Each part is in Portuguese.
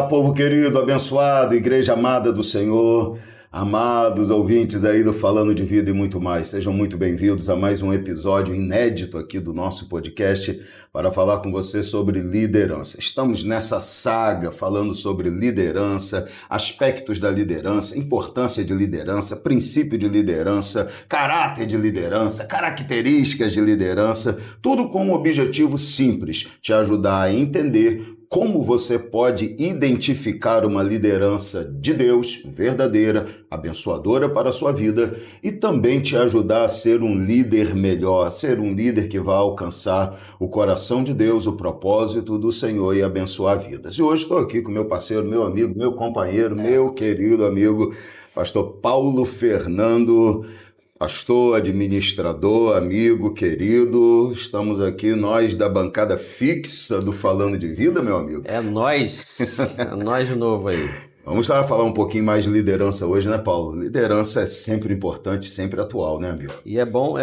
povo querido, abençoado, igreja amada do Senhor, amados ouvintes aí do Falando de Vida e muito mais. Sejam muito bem-vindos a mais um episódio inédito aqui do nosso podcast para falar com você sobre liderança. Estamos nessa saga falando sobre liderança, aspectos da liderança, importância de liderança, princípio de liderança, caráter de liderança, características de liderança, tudo com um objetivo simples, te ajudar a entender como você pode identificar uma liderança de Deus, verdadeira, abençoadora para a sua vida e também te ajudar a ser um líder melhor, a ser um líder que vai alcançar o coração de Deus, o propósito do Senhor e abençoar vidas. E hoje estou aqui com meu parceiro, meu amigo, meu companheiro, meu querido amigo, pastor Paulo Fernando. Pastor, administrador, amigo, querido, estamos aqui, nós da bancada fixa do Falando de Vida, meu amigo. É nós de novo aí. Vamos falar um pouquinho mais de liderança hoje, né, Paulo? Liderança é sempre importante, sempre atual, né, amigo? E é bom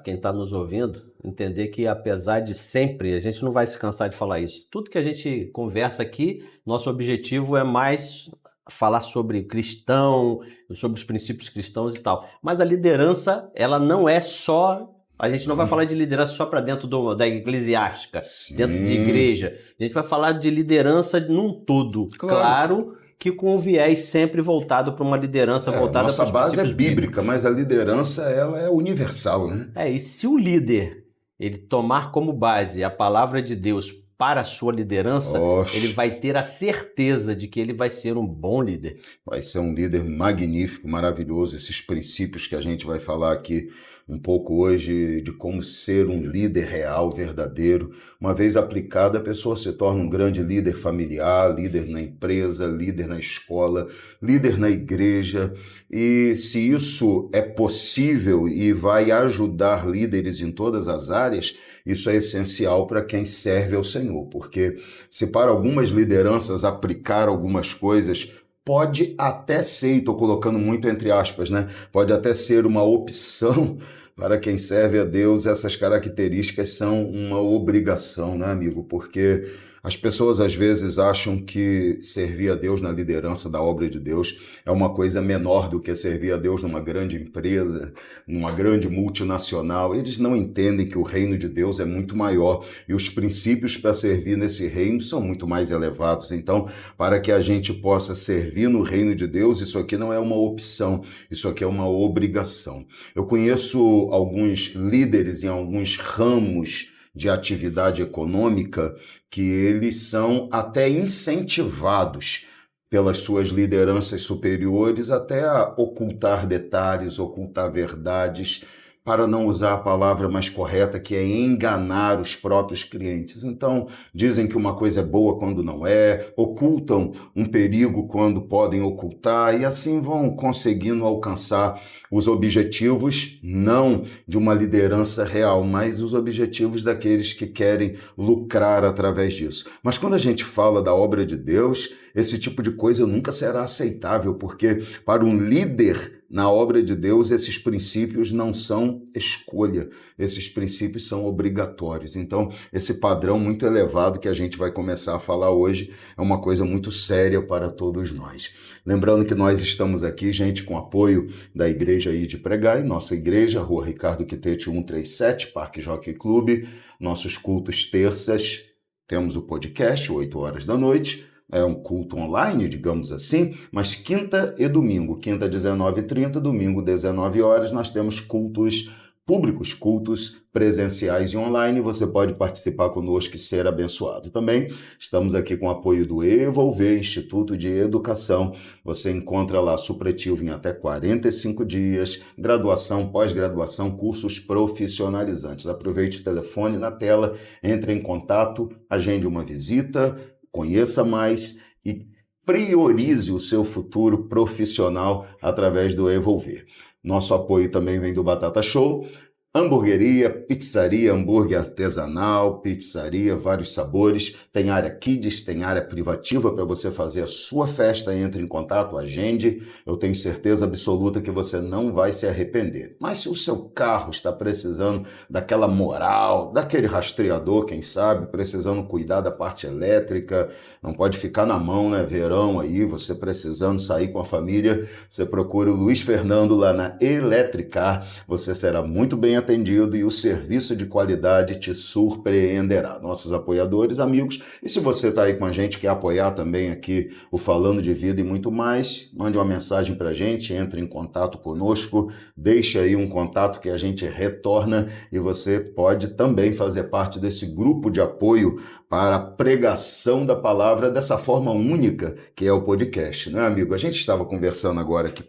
quem está nos ouvindo entender que apesar de sempre, a gente não vai se cansar de falar isso. Tudo que a gente conversa aqui, nosso objetivo é mais falar sobre cristão, sobre os princípios cristãos e tal. Mas a liderança, ela não é só... A gente não vai falar de liderança só para dentro da eclesiástica, dentro de igreja. A gente vai falar de liderança num todo. Claro que com um viés sempre voltado para uma liderança voltada para os princípios bíblicos. Nossa base é bíblica, mas a liderança ela é universal, né? E se o líder ele tomar como base a palavra de Deus para a sua liderança, ele vai ter a certeza de que ele vai ser um bom líder. Vai ser um líder magnífico, maravilhoso. Esses princípios que a gente vai falar aqui um pouco hoje de como ser um líder real, verdadeiro. Uma vez aplicada, a pessoa se torna um grande líder familiar, líder na empresa, líder na escola, líder na igreja. E se isso é possível e vai ajudar líderes em todas as áreas, isso é essencial para quem serve ao Senhor, porque se para algumas lideranças aplicar algumas coisas, pode até ser, e estou colocando muito entre aspas, né? Pode até ser uma opção. Para quem serve a Deus, essas características são uma obrigação, né, amigo? Porque as pessoas às vezes acham que servir a Deus na liderança da obra de Deus é uma coisa menor do que servir a Deus numa grande empresa, numa grande multinacional. Eles não entendem que o reino de Deus é muito maior e os princípios para servir nesse reino são muito mais elevados. Então, para que a gente possa servir no reino de Deus, isso aqui não é uma opção, isso aqui é uma obrigação. Eu conheço alguns líderes em alguns ramos de atividade econômica que eles são até incentivados pelas suas lideranças superiores até a ocultar detalhes, ocultar verdades, para não usar a palavra mais correta, que é enganar os próprios clientes. Então, dizem que uma coisa é boa quando não é, ocultam um perigo quando podem ocultar, e assim vão conseguindo alcançar os objetivos, não de uma liderança real, mas os objetivos daqueles que querem lucrar através disso. Mas quando a gente fala da obra de Deus, esse tipo de coisa nunca será aceitável, porque para um líder na obra de Deus, esses princípios não são escolha, esses princípios são obrigatórios. Então, esse padrão muito elevado que a gente vai começar a falar hoje é uma coisa muito séria para todos nós. Lembrando que nós estamos aqui, gente, com apoio da Igreja aí de Pregai, nossa igreja, Rua Ricardo Quitete 137, Parque Jockey Clube, nossos cultos terças, temos o podcast, 8 horas da noite, é um culto online, digamos assim, mas quinta e domingo, quinta 19h30, domingo 19 horas, nós temos cultos públicos, cultos presenciais e online. Você pode participar conosco e ser abençoado. Também estamos aqui com o apoio do Evolver, Instituto de Educação. Você encontra lá supletivo em até 45 dias, graduação, pós-graduação, cursos profissionalizantes. Aproveite o telefone na tela, entre em contato, agende uma visita, conheça mais e priorize o seu futuro profissional através do Evolver. Nosso apoio também vem do Batata Show. Hamburgueria, pizzaria, hambúrguer artesanal, pizzaria, vários sabores. Tem área kids, tem área privativa para você fazer a sua festa. Entre em contato, agende. Eu tenho certeza absoluta que você não vai se arrepender. Mas se o seu carro está precisando daquela moral, daquele rastreador, quem sabe, precisando cuidar da parte elétrica, não pode ficar na mão, né? Verão aí, você precisando sair com a família, você procura o Luiz Fernando lá na Eletricar. Você será muito bem atendido e o serviço de qualidade te surpreenderá. Nossos apoiadores, amigos, e se você está aí com a gente, quer apoiar também aqui o Falando de Vida e muito mais, mande uma mensagem para a gente, entre em contato conosco, deixe aí um contato que a gente retorna e você pode também fazer parte desse grupo de apoio para a pregação da palavra dessa forma única que é o podcast, né, amigo? A gente estava conversando agora aqui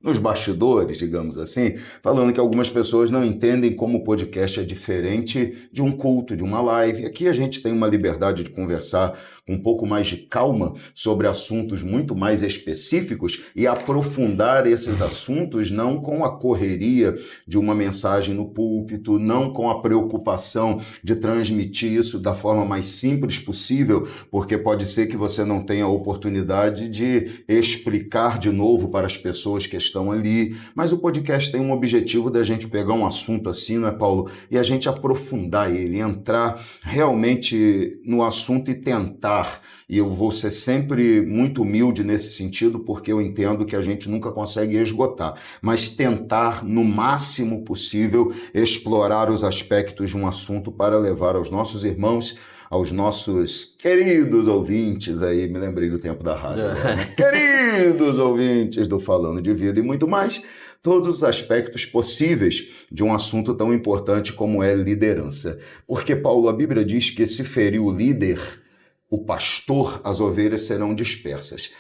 nos bastidores, digamos assim, falando que algumas pessoas não entendem como o podcast é diferente de um culto, de uma live. Aqui a gente tem uma liberdade de conversar com um pouco mais de calma sobre assuntos muito mais específicos e aprofundar esses assuntos não com a correria de uma mensagem no púlpito, não com a preocupação de transmitir isso da forma mais simples possível, porque pode ser que você não tenha a oportunidade de explicar de novo para as pessoas que estão ali, mas o podcast tem um objetivo da gente pegar um assunto assim, não é, Paulo? E a gente aprofundar ele, entrar realmente no assunto e tentar. E eu vou ser sempre muito humilde nesse sentido, porque eu entendo que a gente nunca consegue esgotar, mas tentar, no máximo possível, explorar os aspectos de um assunto para levar aos nossos irmãos, aos nossos queridos ouvintes, aí me lembrei do tempo da rádio, agora, né? Queridos ouvintes do Falando de Vida e muito mais, todos os aspectos possíveis de um assunto tão importante como é liderança. Porque, Paulo, a Bíblia diz que se ferir o líder, o pastor, as ovelhas serão dispersas.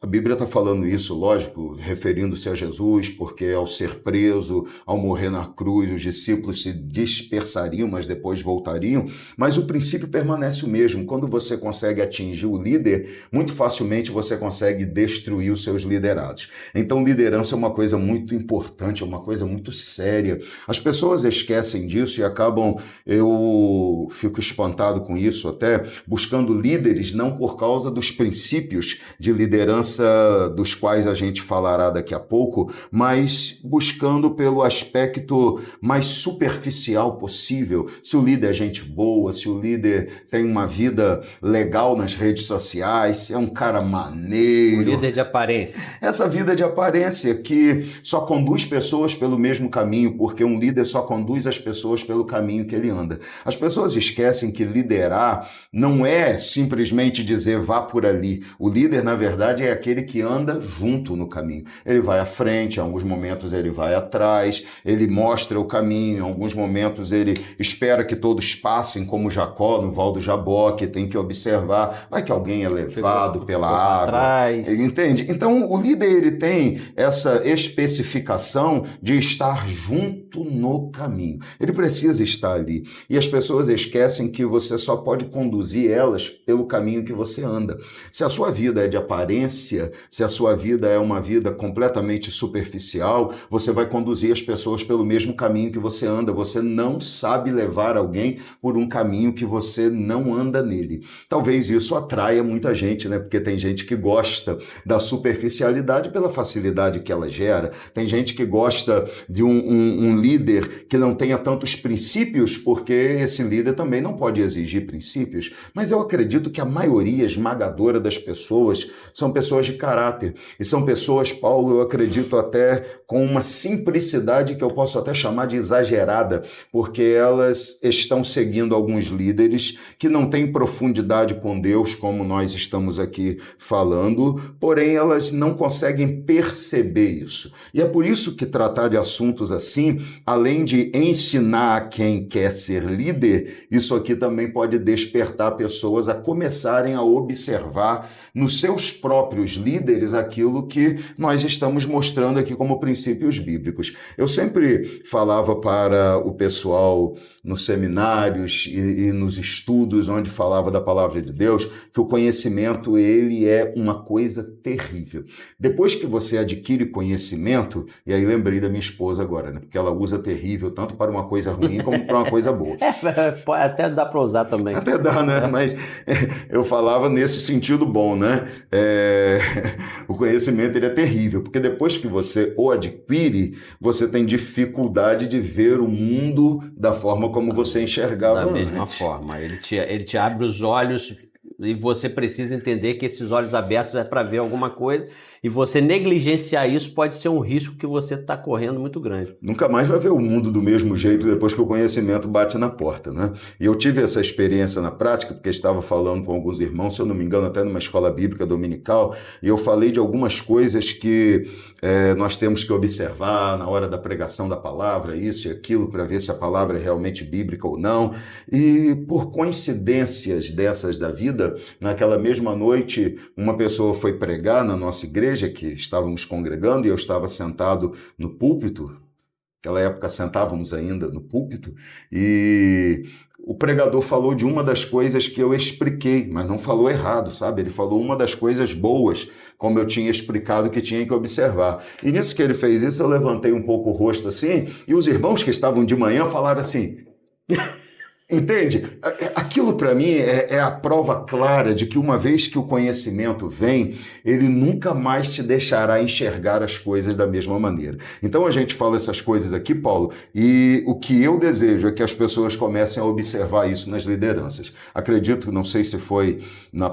A Bíblia está falando isso, lógico, referindo-se a Jesus, porque ao ser preso, ao morrer na cruz, os discípulos se dispersariam, mas depois voltariam. Mas o princípio permanece o mesmo. Quando você consegue atingir o líder, muito facilmente você consegue destruir os seus liderados. Então, liderança é uma coisa muito importante, é uma coisa muito séria. As pessoas esquecem disso e acabam, eu fico espantado com isso até, buscando líderes não por causa dos princípios de liderança dos quais a gente falará daqui a pouco, mas buscando pelo aspecto mais superficial possível. Se o líder é gente boa, se o líder tem uma vida legal nas redes sociais, se é um cara maneiro. O líder de aparência. Essa vida de aparência que só conduz pessoas pelo mesmo caminho, porque um líder só conduz as pessoas pelo caminho que ele anda. As pessoas esquecem que liderar não é simplesmente dizer vá por ali. O líder, na verdade, é aquele que anda junto no caminho. Ele vai à frente, em alguns momentos ele vai atrás, ele mostra o caminho, em alguns momentos ele espera que todos passem, como Jacó no Val do Jaboque, tem que observar, vai que alguém é levado pela água. Atrás. Entende? Então o líder ele tem essa especificação de estar junto no caminho. Ele precisa estar ali. E as pessoas esquecem que você só pode conduzir elas pelo caminho que você anda. Se a sua vida é de aparência, se a sua vida é uma vida completamente superficial, você vai conduzir as pessoas pelo mesmo caminho que você anda. Você não sabe levar alguém por um caminho que você não anda nele. Talvez isso atraia muita gente, né? Porque tem gente que gosta da superficialidade pela facilidade que ela gera. Tem gente que gosta de um líder que não tenha tantos princípios, porque esse líder também não pode exigir princípios. Mas eu acredito que a maioria esmagadora das pessoas são pessoas de caráter. E são pessoas, Paulo, eu acredito até com uma simplicidade que eu posso até chamar de exagerada, porque elas estão seguindo alguns líderes que não têm profundidade com Deus, como nós estamos aqui falando, porém elas não conseguem perceber isso. E é por isso que tratar de assuntos assim, além de ensinar a quem quer ser líder, isso aqui também pode despertar pessoas a começarem a observar nos seus próprios os líderes aquilo que nós estamos mostrando aqui como princípios bíblicos. Eu sempre falava para o pessoal nos seminários e nos estudos onde falava da palavra de Deus que o conhecimento, ele é uma coisa terrível. Depois que você adquire conhecimento, e aí lembrei da minha esposa agora, né? Porque ela usa terrível tanto para uma coisa ruim como para uma coisa boa. Até dá para usar também. Até dá, né? Mas eu falava nesse sentido bom, né? O conhecimento, ele é terrível, porque depois que você o adquire, você tem dificuldade de ver o mundo da forma como você enxergava Da antes. mesma forma, ele te abre os olhos e você precisa entender que esses olhos abertos é para ver alguma coisa, e você negligenciar isso pode ser um risco que você está correndo muito grande. Nunca mais vai ver o mundo do mesmo jeito depois que o conhecimento bate na porta, né? E eu tive essa experiência na prática, porque estava falando com alguns irmãos, se eu não me engano, até numa escola bíblica dominical, e eu falei de algumas coisas que nós temos que observar na hora da pregação da palavra, isso e aquilo, para ver se a palavra é realmente bíblica ou não. E por coincidências dessas da vida, naquela mesma noite, uma pessoa foi pregar na nossa igreja, que estávamos congregando, e eu estava sentado no púlpito. Naquela época sentávamos ainda no púlpito, e o pregador falou de uma das coisas que eu expliquei, mas não falou errado, sabe? Ele falou uma das coisas boas, como eu tinha explicado que tinha que observar. E nisso que ele fez isso, eu levantei um pouco o rosto assim, e os irmãos que estavam de manhã falaram assim... Entende? Aquilo para mim é a prova clara de que uma vez que o conhecimento vem, ele nunca mais te deixará enxergar as coisas da mesma maneira. Então a gente fala essas coisas aqui, Paulo, e o que eu desejo é que as pessoas comecem a observar isso nas lideranças. Acredito, não sei se foi no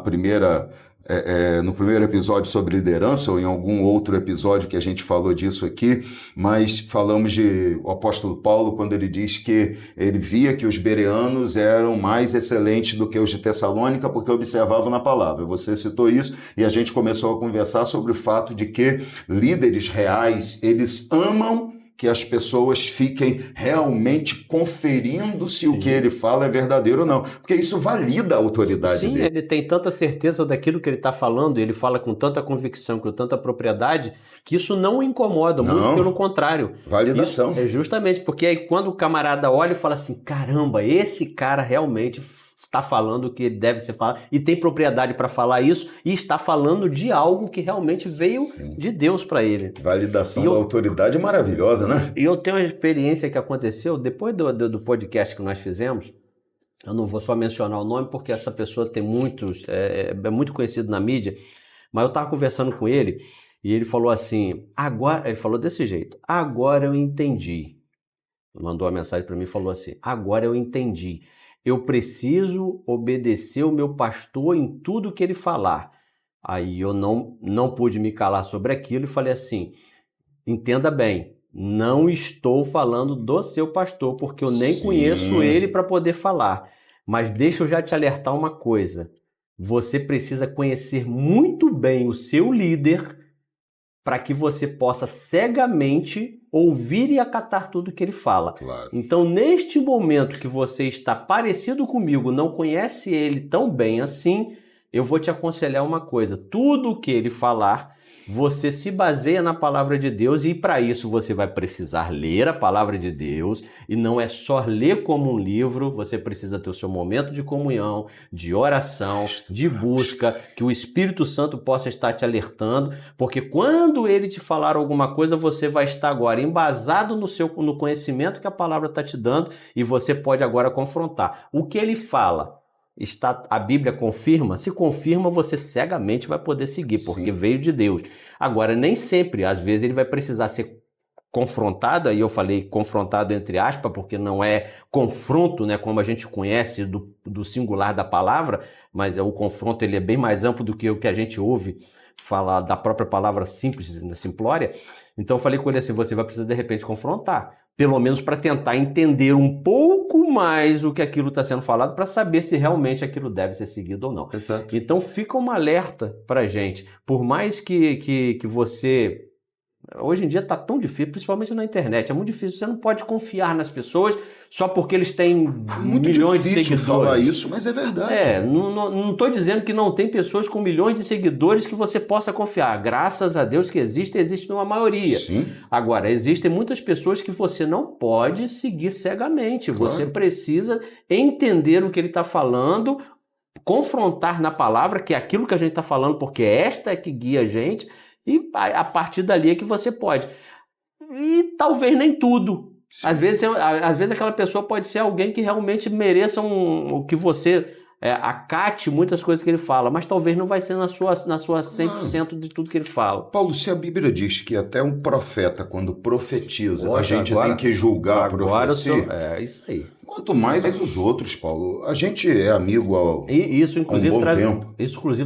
primeiro episódio sobre liderança ou em algum outro episódio que a gente falou disso aqui, mas falamos de o apóstolo Paulo quando ele diz que ele via que os bereanos eram mais excelentes do que os de Tessalônica porque observavam na palavra. Você citou isso e a gente começou a conversar sobre o fato de que líderes reais, eles amam que as pessoas fiquem realmente conferindo se o que ele fala é verdadeiro ou não, porque isso valida a autoridade dele. Sim, ele tem tanta certeza daquilo que ele está falando, ele fala com tanta convicção, com tanta propriedade, que isso não o incomoda, muito pelo contrário. Validação. Isso é justamente porque aí quando o camarada olha e fala assim, caramba, esse cara realmente está falando o que ele deve ser falado e tem propriedade para falar isso e está falando de algo que realmente veio de Deus para ele. Validação da autoridade é maravilhosa, né? E eu tenho uma experiência que aconteceu depois do podcast que nós fizemos. Eu não vou só mencionar o nome porque essa pessoa tem muitos, é muito conhecido na mídia, mas eu estava conversando com ele e ele falou assim, ele falou desse jeito, agora eu entendi. Mandou uma mensagem para mim e falou assim, agora eu entendi. Eu preciso obedecer o meu pastor em tudo que ele falar. Aí eu não pude me calar sobre aquilo e falei assim, entenda bem, não estou falando do seu pastor, porque eu nem conheço ele para poder falar. Mas deixa eu já te alertar uma coisa, você precisa conhecer muito bem o seu líder para que você possa cegamente ouvir e acatar tudo que ele fala. Claro. Então, neste momento que você está parecido comigo, não conhece ele tão bem assim, eu vou te aconselhar uma coisa. Tudo o que ele falar, você se baseia na palavra de Deus e para isso você vai precisar ler a palavra de Deus e não é só ler como um livro, você precisa ter o seu momento de comunhão, de oração, de busca, que o Espírito Santo possa estar te alertando, porque quando ele te falar alguma coisa, você vai estar agora embasado no conhecimento que a palavra está te dando e você pode agora confrontar. O que ele fala? A Bíblia confirma? Se confirma, você cegamente vai poder seguir, porque veio de Deus. Agora, nem sempre, às vezes ele vai precisar ser confrontado, aí eu falei confrontado entre aspas, porque não é confronto, né, como a gente conhece do singular da palavra, mas o confronto ele é bem mais amplo do que o que a gente ouve falar da própria palavra simples, simplória. Então eu falei com ele assim, você vai precisar de repente confrontar, pelo menos para tentar entender um pouco mais o que aquilo está sendo falado, para saber se realmente aquilo deve ser seguido ou não. Exato. Então fica um alerta para a gente, por mais que você hoje em dia está tão difícil, principalmente na internet, é muito difícil, você não pode confiar nas pessoas só porque eles têm Muito milhões de difícil seguidores. falar isso, mas é verdade. Não estou dizendo que não tem pessoas com milhões de seguidores que você possa confiar. Graças a Deus que existe uma maioria. Sim. Agora, existem muitas pessoas que você não pode seguir cegamente. Claro. Você precisa entender o que ele está falando, confrontar na palavra, que é aquilo que a gente está falando, porque esta é que guia a gente, e a partir dali é que você pode. E talvez nem tudo. Às vezes aquela pessoa pode ser alguém que realmente mereça o que você acate muitas coisas que ele fala, mas talvez não vai ser na sua 100% de tudo que ele fala. Paulo, se a Bíblia diz que até um profeta, quando profetiza, Poxa, a gente agora- tem que julgar a profecia, É isso aí. quanto mais os outros, Paulo. A gente é amigo ao... E isso, inclusive, bom tempo.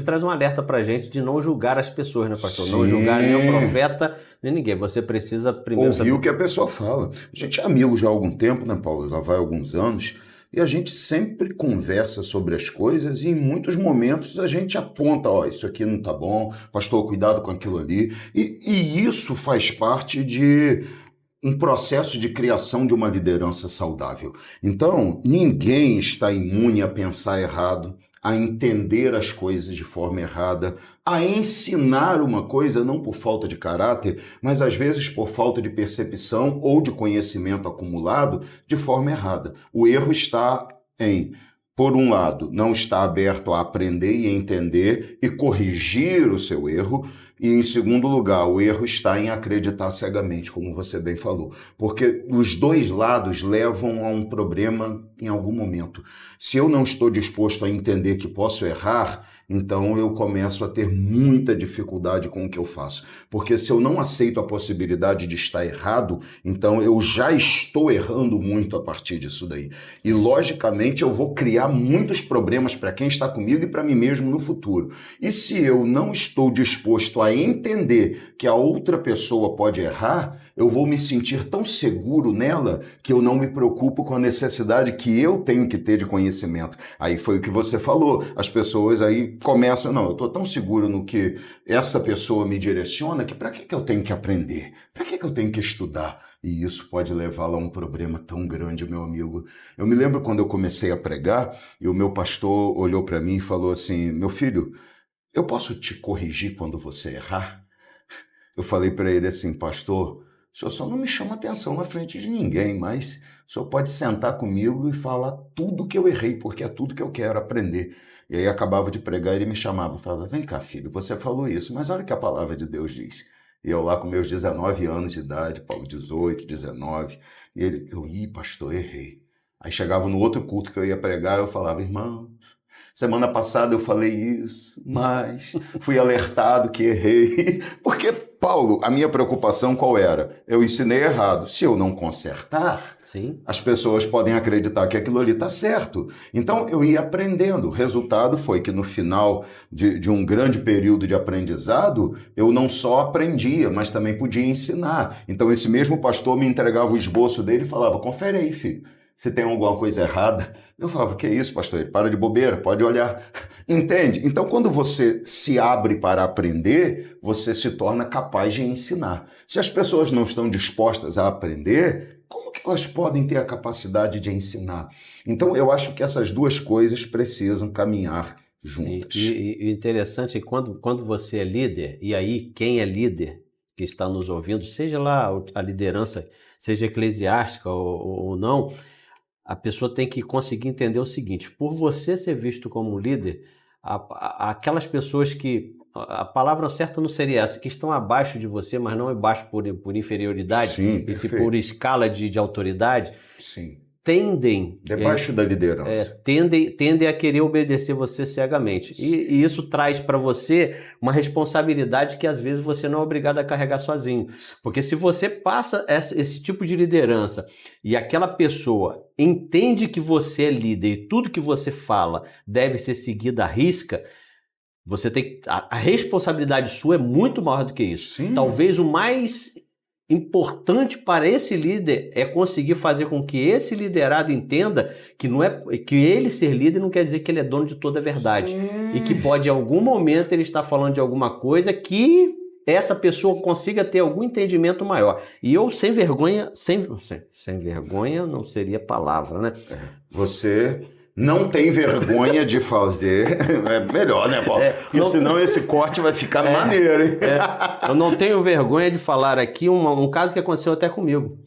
traz um alerta pra gente de não julgar as pessoas, né, pastor? Não Sim. julgar nenhum profeta, nem ninguém. Você precisa primeiro Ouvir o que a pessoa fala. A gente é amigo já há algum tempo, né, Paulo? Já vai há alguns anos. E a gente sempre conversa sobre as coisas e em muitos momentos a gente aponta, isso aqui não tá bom, pastor, cuidado com aquilo ali. E isso faz parte de um processo de criação de uma liderança saudável. Então, ninguém está imune a pensar errado, a entender as coisas de forma errada, a ensinar uma coisa não por falta de caráter, mas às vezes por falta de percepção ou de conhecimento acumulado de forma errada. O erro está em, por um lado, não estar aberto a aprender e entender e corrigir o seu erro, e em segundo lugar, o erro está em acreditar cegamente, como você bem falou, porque os dois lados levam a um problema em algum momento. Se eu não estou disposto a entender que posso errar, então eu começo a ter muita dificuldade com o que eu faço. Porque se eu não aceito a possibilidade de estar errado, então eu já estou errando muito a partir disso daí. E logicamente eu vou criar muitos problemas para quem está comigo e para mim mesmo no futuro. E se eu não estou disposto a entender que a outra pessoa pode errar, eu vou me sentir tão seguro nela que eu não me preocupo com a necessidade que eu tenho que ter de conhecimento. Aí foi o que você falou. As pessoas aí começam, não, eu estou tão seguro no que essa pessoa me direciona que para que eu tenho que aprender? Para que eu tenho que estudar? E isso pode levá-la a um problema tão grande, meu amigo. Eu me lembro quando eu comecei a pregar e o meu pastor olhou para mim e falou assim, meu filho, eu posso te corrigir quando você errar? Eu falei para ele assim, pastor, o senhor só não me chama atenção na frente de ninguém, mas o senhor pode sentar comigo e falar tudo que eu errei, porque é tudo que eu quero aprender. E aí acabava de pregar e ele me chamava, falava, vem cá, filho, você falou isso, mas olha o que a palavra de Deus diz. E eu lá com meus 19 anos de idade, Paulo, 18, 19, e ele, pastor, errei. Aí chegava no outro culto que eu ia pregar, eu falava, irmão, semana passada eu falei isso, mas fui alertado que errei. Porque, Paulo, a minha preocupação qual era? Eu ensinei errado. Se eu não consertar, Sim. as pessoas podem acreditar que aquilo ali está certo. Então, eu ia aprendendo. O resultado foi que no final de um grande período de aprendizado, eu não só aprendia, mas também podia ensinar. Então, esse mesmo pastor me entregava o esboço dele e falava, confere aí, filho. Se tem alguma coisa errada, eu falava, que é isso, pastor? Ele para de bobeira, pode olhar. Entende? Então, quando você se abre para aprender, você se torna capaz de ensinar. Se as pessoas não estão dispostas a aprender, como que elas podem ter a capacidade de ensinar? Então, eu acho que essas duas coisas precisam caminhar juntas. Sim. E interessante é quando você é líder, e aí quem é líder que está nos ouvindo, seja lá a liderança, seja eclesiástica ou não, a pessoa tem que conseguir entender o seguinte, por você ser visto como líder, aquelas pessoas que, a palavra certa não seria essa, que estão abaixo de você, mas não abaixo por inferioridade, Sim, e se perfeito. por escala de autoridade, Sim. tendem Debaixo da liderança. tendem a querer obedecer você cegamente. E isso traz para você uma responsabilidade que às vezes você não é obrigado a carregar sozinho. Porque se você passa esse tipo de liderança e aquela pessoa entende que você é líder e tudo que você fala deve ser seguido à risca, você tem a responsabilidade sua é muito maior do que isso. Sim. Talvez o mais importante para esse líder é conseguir fazer com que esse liderado entenda que não é que ele ser líder não quer dizer que ele é dono de toda a verdade. Sim. E que pode em algum momento ele estar falando de alguma coisa que essa pessoa consiga ter algum entendimento maior. E eu, sem vergonha, sem vergonha não seria palavra, né? Você não tem vergonha de fazer, é melhor, né, Paulo? Porque senão esse corte vai ficar maneiro, hein? Eu não tenho vergonha de falar aqui um caso que aconteceu até comigo.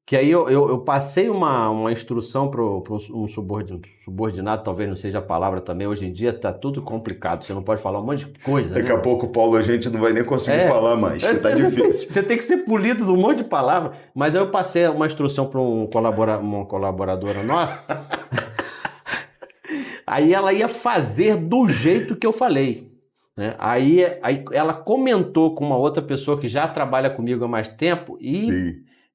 Que aí eu passei uma instrução para um subordinado, talvez não seja a palavra também, hoje em dia está tudo complicado, você não pode falar um monte de coisa. Daqui a pouco, Paulo, a gente não vai nem conseguir falar mais, que tá difícil. Você tem que ser polido de um monte de palavras, mas aí eu passei uma instrução para uma colaboradora nossa, aí ela ia fazer do jeito que eu falei. Né? Aí ela comentou com uma outra pessoa que já trabalha comigo há mais tempo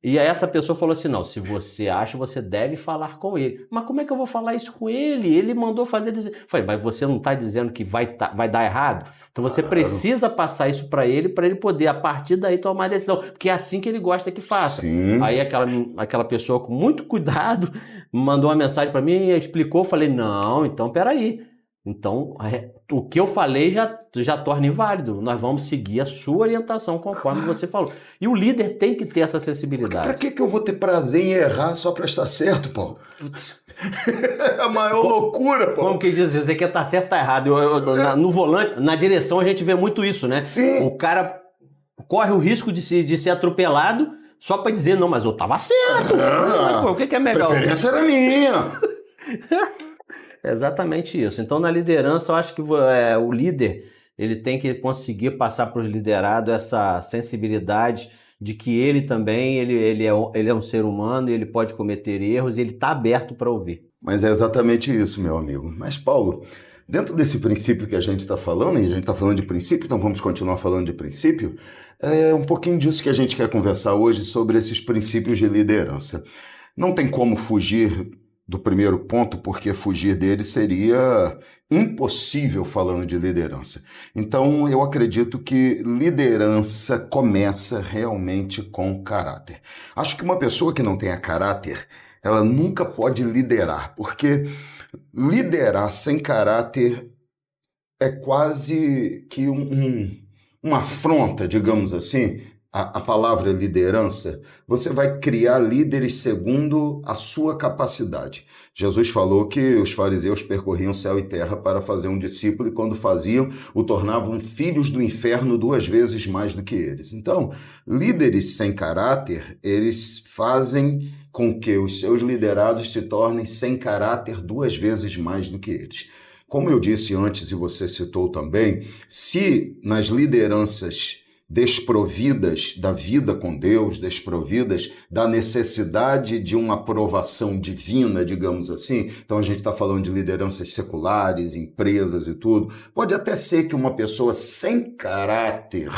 e aí essa pessoa falou assim, não, se você acha, você deve falar com ele. Mas como é que eu vou falar isso com ele? Ele mandou fazer... Falei, mas você não está dizendo que vai dar errado? Então você precisa passar isso para ele poder, a partir daí, tomar a decisão. Porque é assim que ele gosta que faça. Sim. Aí aquela pessoa, com muito cuidado, mandou uma mensagem para mim e explicou. Falei, não, então peraí. Então, o que eu falei já torna inválido. Nós vamos seguir a sua orientação conforme você falou. E o líder tem que ter essa sensibilidade. Pra que eu vou ter prazer em errar só pra estar certo, Paulo? É a maior loucura, Paulo. Como que diz? Você quer estar certo, tá errado. No volante, na direção, a gente vê muito isso, né? Sim. O cara corre o risco de ser atropelado só pra dizer, não, mas eu tava certo. Pô, o que é melhor? A preferência era minha. É exatamente isso. Então, na liderança, eu acho que o líder ele tem que conseguir passar para os liderados essa sensibilidade de que ele também ele é um ser humano e ele pode cometer erros e ele está aberto para ouvir. Mas é exatamente isso, meu amigo. Mas, Paulo, dentro desse princípio que a gente está falando, e a gente está falando de princípio, então vamos continuar falando de princípio, é um pouquinho disso que a gente quer conversar hoje sobre esses princípios de liderança. Não tem como fugir do primeiro ponto, porque fugir dele seria impossível falando de liderança. Então, eu acredito que liderança começa realmente com caráter. Acho que uma pessoa que não tenha caráter, ela nunca pode liderar, porque liderar sem caráter é quase que uma afronta, digamos assim. A palavra liderança, você vai criar líderes segundo a sua capacidade. Jesus falou que os fariseus percorriam céu e terra para fazer um discípulo e quando faziam, o tornavam filhos do inferno 2 vezes mais do que eles. Então, líderes sem caráter, eles fazem com que os seus liderados se tornem sem caráter 2 vezes mais do que eles. Como eu disse antes e você citou também, se nas lideranças desprovidas da vida com Deus, desprovidas da necessidade de uma aprovação divina, digamos assim. Então a gente está falando de lideranças seculares, empresas e tudo. Pode até ser que uma pessoa sem caráter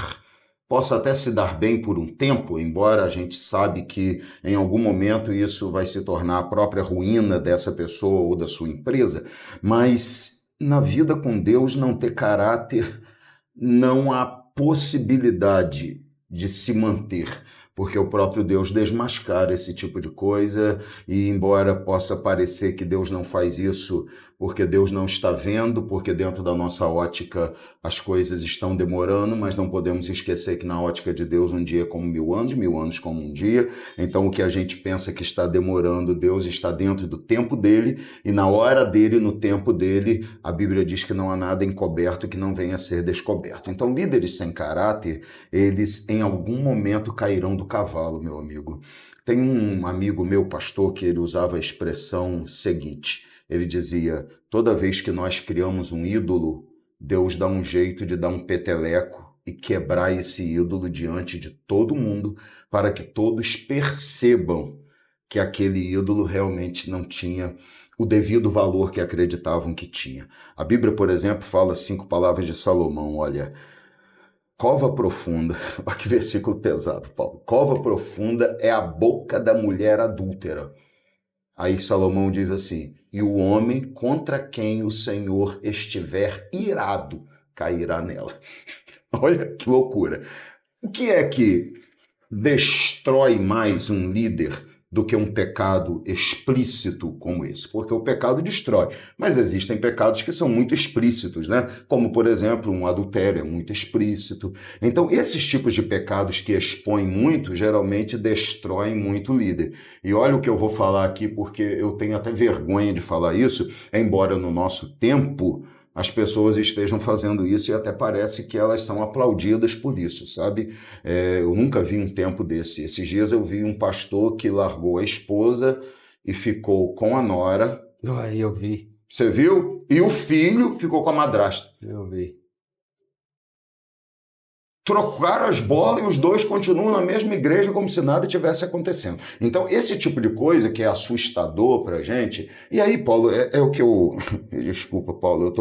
possa até se dar bem por um tempo, embora a gente sabe que em algum momento isso vai se tornar a própria ruína dessa pessoa ou da sua empresa, mas na vida com Deus não ter caráter não há possibilidade de se manter, porque o próprio Deus desmascara esse tipo de coisa e embora possa parecer que Deus não faz isso porque Deus não está vendo, porque dentro da nossa ótica as coisas estão demorando, mas não podemos esquecer que na ótica de Deus um dia é como 1000 anos como um dia, então o que a gente pensa que está demorando, Deus está dentro do tempo dele e na hora dele, no tempo dele, a Bíblia diz que não há nada encoberto que não venha a ser descoberto. Então líderes sem caráter, eles em algum momento cairão do cavalo, meu amigo. Tem um amigo meu, pastor, que ele usava a expressão seguinte, ele dizia, toda vez que nós criamos um ídolo, Deus dá um jeito de dar um peteleco e quebrar esse ídolo diante de todo mundo, para que todos percebam que aquele ídolo realmente não tinha o devido valor que acreditavam que tinha. A Bíblia, por exemplo, fala 5 palavras de Salomão, olha, cova profunda, olha que versículo pesado, Paulo, cova profunda é a boca da mulher adúltera. Aí Salomão diz assim, e o homem contra quem o Senhor estiver irado, cairá nela. Olha que loucura. O que é que destrói mais um líder do que um pecado explícito como esse, porque o pecado destrói, mas existem pecados que são muito explícitos, né? Como, por exemplo, um adultério é muito explícito. Então, esses tipos de pecados que expõem muito, geralmente destroem muito o líder. E olha o que eu vou falar aqui, porque eu tenho até vergonha de falar isso, embora no nosso tempo as pessoas estejam fazendo isso e até parece que elas são aplaudidas por isso, sabe? Eu nunca vi um tempo desse. Esses dias eu vi um pastor que largou a esposa e ficou com a nora. Eu vi. Você viu? E o filho ficou com a madrasta. Eu vi. Trocaram as bolas e os dois continuam na mesma igreja como se nada tivesse acontecendo. Então, esse tipo de coisa que é assustador pra gente. E aí, Paulo, é o que eu... Desculpa, Paulo,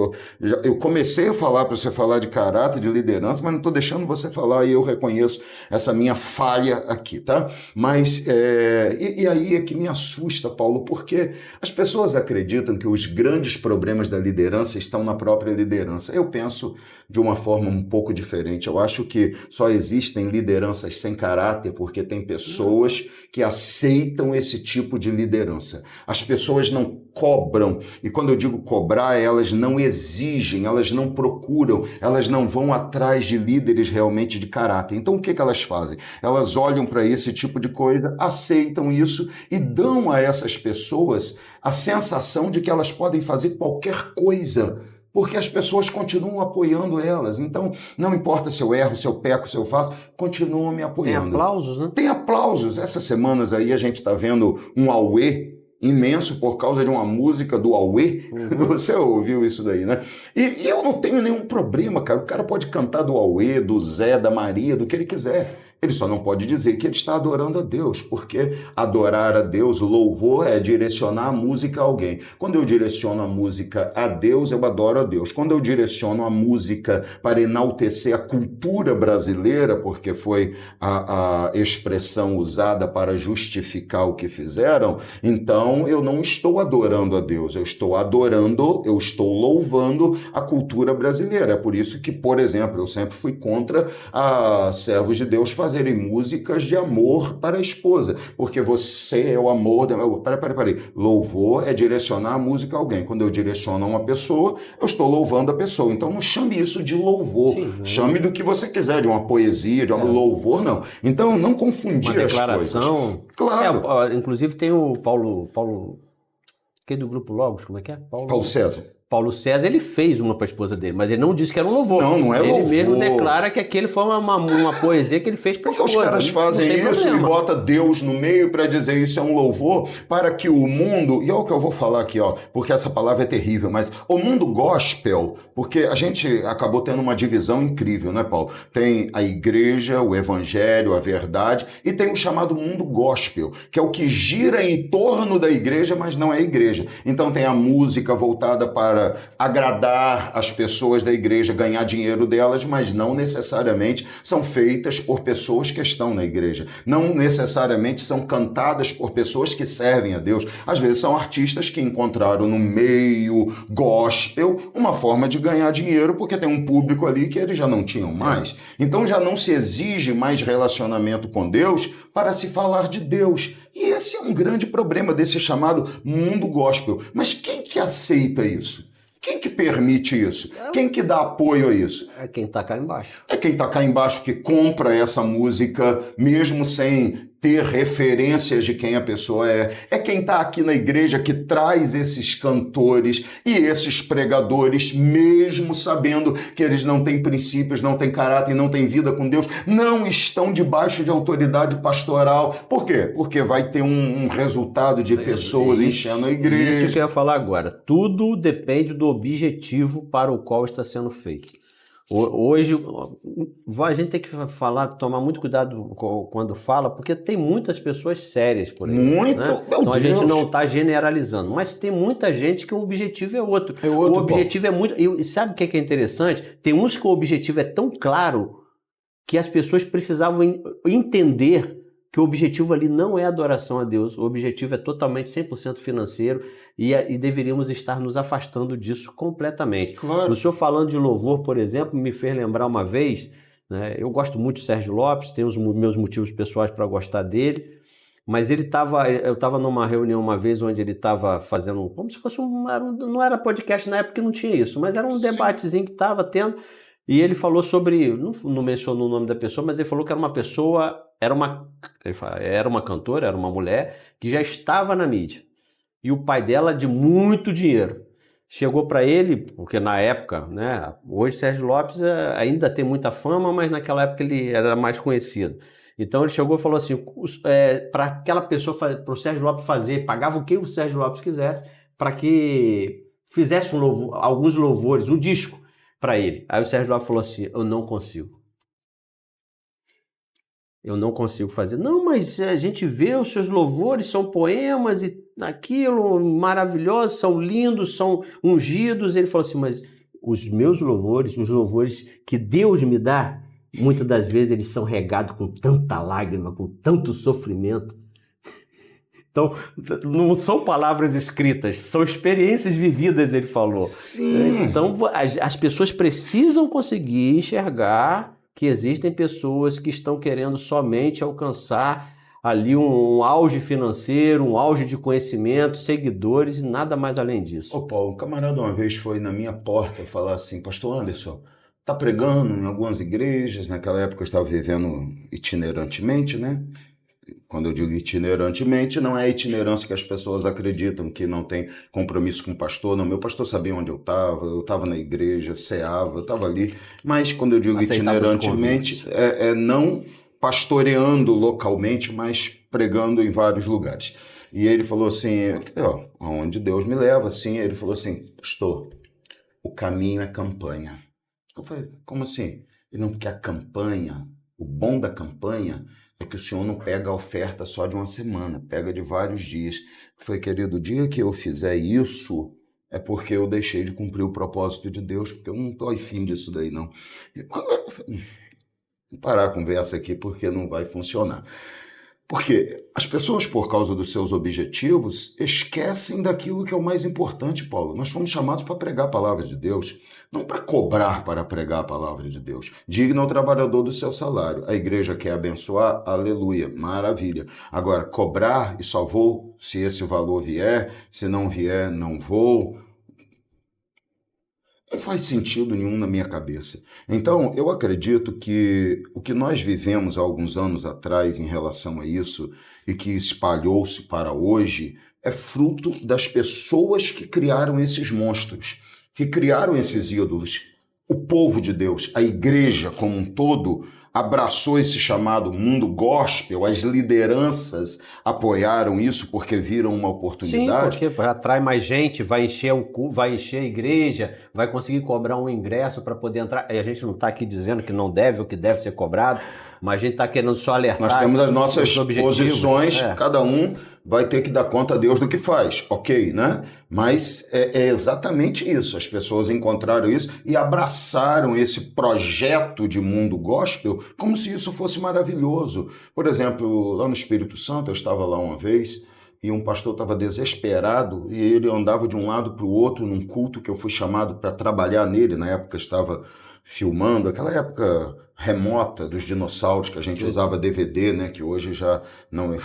eu comecei a falar para você falar de caráter, de liderança, mas não estou deixando você falar e eu reconheço essa minha falha aqui, tá? Mas, e aí é que me assusta, Paulo, porque as pessoas acreditam que os grandes problemas da liderança estão na própria liderança. Eu penso de uma forma um pouco diferente. Eu acho que só existem lideranças sem caráter porque tem pessoas que aceitam esse tipo de liderança. As pessoas não cobram, e quando eu digo cobrar, elas não exigem, elas não procuram, elas não vão atrás de líderes realmente de caráter. Então o que elas fazem? Elas olham para esse tipo de coisa, aceitam isso e dão a essas pessoas a sensação de que elas podem fazer qualquer coisa, porque as pessoas continuam apoiando elas. Então, não importa se eu erro, se eu peco, se eu faço, continuam me apoiando. Tem aplausos, né? Tem aplausos. Essas semanas aí a gente está vendo um auê imenso por causa de uma música do Auê. Você ouviu isso daí, né? E eu não tenho nenhum problema, cara. O cara pode cantar do Auê, do Zé, da Maria, do que ele quiser. Ele só não pode dizer que ele está adorando a Deus, porque adorar a Deus, louvor, é direcionar a música a alguém. Quando eu direciono a música a Deus, eu adoro a Deus. Quando eu direciono a música para enaltecer a cultura brasileira, porque foi a expressão usada para justificar o que fizeram, então eu não estou adorando a Deus, eu estou louvando a cultura brasileira. É por isso que, por exemplo, eu sempre fui contra a servos de Deus fazerem músicas de amor para a esposa, porque você é o amor da... Peraí. Louvor é direcionar a música a alguém. Quando eu direciono a uma pessoa, eu estou louvando a pessoa. Então não chame isso de louvor. Sim, chame do que você quiser, de uma poesia, de um louvor, não. Então não confundir uma declaração. As coisas. Claro. Inclusive tem o Paulo, que é do Grupo Logos, como é que é? Paulo César. Paulo César, ele fez uma para a esposa dele, mas ele não disse que era um louvor. Não é louvor. Ele mesmo declara que aquele foi uma poesia que ele fez para a esposa. Os caras fazem isso e bota Deus no meio para dizer isso é um louvor, para que o mundo, e é o que eu vou falar aqui, porque essa palavra é terrível, mas o mundo gospel, porque a gente acabou tendo uma divisão incrível, né, Paulo? Tem a igreja, o evangelho, a verdade, e tem o chamado mundo gospel, que é o que gira em torno da igreja, mas não é a igreja. Então tem a música voltada para agradar as pessoas da igreja, ganhar dinheiro delas, mas não necessariamente são feitas por pessoas que estão na igreja. Não necessariamente são cantadas por pessoas que servem a Deus. Às vezes são artistas que encontraram no meio gospel uma forma de ganhar dinheiro, porque tem um público ali que eles já não tinham mais. Então já não se exige mais relacionamento com Deus para se falar de Deus. E esse é um grande problema desse chamado mundo gospel. Mas quem que aceita isso? Quem que permite isso? Quem que dá apoio a isso? É quem está cá embaixo. É quem está cá embaixo que compra essa música, mesmo sem ter referências de quem a pessoa é. É quem está aqui na igreja que traz esses cantores e esses pregadores, mesmo sabendo que eles não têm princípios, não têm caráter, não têm vida com Deus, não estão debaixo de autoridade pastoral. Por quê? Porque vai ter um resultado de pessoas enchendo a igreja. Isso que eu ia falar agora. Tudo depende do objetivo para o qual está sendo feito. Hoje, a gente tem que tomar muito cuidado quando fala, porque tem muitas pessoas sérias por aí. Muito, né? Então a gente não está generalizando, mas tem muita gente que o objetivo é outro. O objetivo é muito... E sabe o que é interessante? Tem uns que o objetivo é tão claro que as pessoas precisavam entender que o objetivo ali não é adoração a Deus, o objetivo é totalmente 100% financeiro e deveríamos estar nos afastando disso completamente. Claro. O senhor falando de louvor, por exemplo, me fez lembrar uma vez, né, eu gosto muito de Sérgio Lopes, tenho os meus motivos pessoais para gostar dele, Mas eu estava numa reunião uma vez onde ele estava fazendo, como se fosse não era podcast na época que não tinha isso, mas era um debatezinho que estava tendo, e ele falou sobre, não mencionou o nome da pessoa, mas ele falou que era uma pessoa, era uma cantora, era uma mulher, que já estava na mídia, e o pai dela de muito dinheiro. Chegou para ele, porque na época, né, hoje Sérgio Lopes ainda tem muita fama, mas naquela época ele era mais conhecido. Então ele chegou e falou assim, para aquela pessoa, para o Sérgio Lopes fazer, pagava o que o Sérgio Lopes quisesse, para que fizesse alguns louvores, um disco para ele. Aí o Sérgio Lopes falou assim, eu não consigo. Eu não consigo fazer. Não, mas a gente vê os seus louvores, são poemas e aquilo, maravilhosos, são lindos, são ungidos. Ele falou assim, mas os meus louvores, os louvores que Deus me dá, muitas das vezes eles são regados com tanta lágrima, com tanto sofrimento. Então, não são palavras escritas, são experiências vividas, ele falou. Sim. Então, as pessoas precisam conseguir enxergar que existem pessoas que estão querendo somente alcançar ali um auge financeiro, um auge de conhecimento, seguidores e nada mais além disso. Ô Paulo, um camarada uma vez foi na minha porta falar assim, Pastor Anderson, tá pregando em algumas igrejas, naquela época eu estava vivendo itinerantemente, né? Quando eu digo itinerantemente, não é a itinerância que as pessoas acreditam, que não tem compromisso com o pastor, não. Meu pastor sabia onde eu estava na igreja, ceava, eu estava ali. Mas quando eu digo itinerantemente, é não pastoreando localmente, mas pregando em vários lugares. E ele falou assim, aonde Deus me leva, assim, ele falou assim, pastor, o caminho é campanha. Eu falei, como assim? Ele não, porque a campanha, o bom da campanha é que o senhor não pega a oferta só de uma semana, pega de vários dias. Eu falei, querido, o dia que eu fizer isso, é porque eu deixei de cumprir o propósito de Deus, porque eu não estou afim disso daí, não. Vou parar a conversa aqui, porque não vai funcionar. Porque as pessoas, por causa dos seus objetivos, esquecem daquilo que é o mais importante, Paulo. Nós fomos chamados para pregar a palavra de Deus, não para cobrar para pregar a palavra de Deus. Digno ao trabalhador do seu salário. A igreja quer abençoar, aleluia, maravilha. Agora, cobrar e só vou se esse valor vier, se não vier, não vou. Não faz sentido nenhum na minha cabeça. Então, eu acredito que o que nós vivemos há alguns anos atrás em relação a isso e que espalhou-se para hoje é fruto das pessoas que criaram esses monstros, que criaram esses ídolos. O povo de Deus, a igreja como um todo, abraçou esse chamado mundo gospel, as lideranças apoiaram isso porque viram uma oportunidade. Sim, porque atrai mais gente, vai encher a igreja, vai conseguir cobrar um ingresso para poder entrar. E a gente não está aqui dizendo que não deve ou que deve ser cobrado, mas a gente está querendo só alertar. Nós temos as nossas posições, cada um vai ter que dar conta a Deus do que faz, ok, né? Mas é exatamente isso, as pessoas encontraram isso e abraçaram esse projeto de mundo gospel como se isso fosse maravilhoso. Por exemplo, lá no Espírito Santo, eu estava lá uma vez e um pastor estava desesperado e ele andava de um lado para o outro num culto que eu fui chamado para trabalhar nele, na época estava filmando, aquela época remota dos dinossauros que a gente usava DVD, né, que hoje já não é.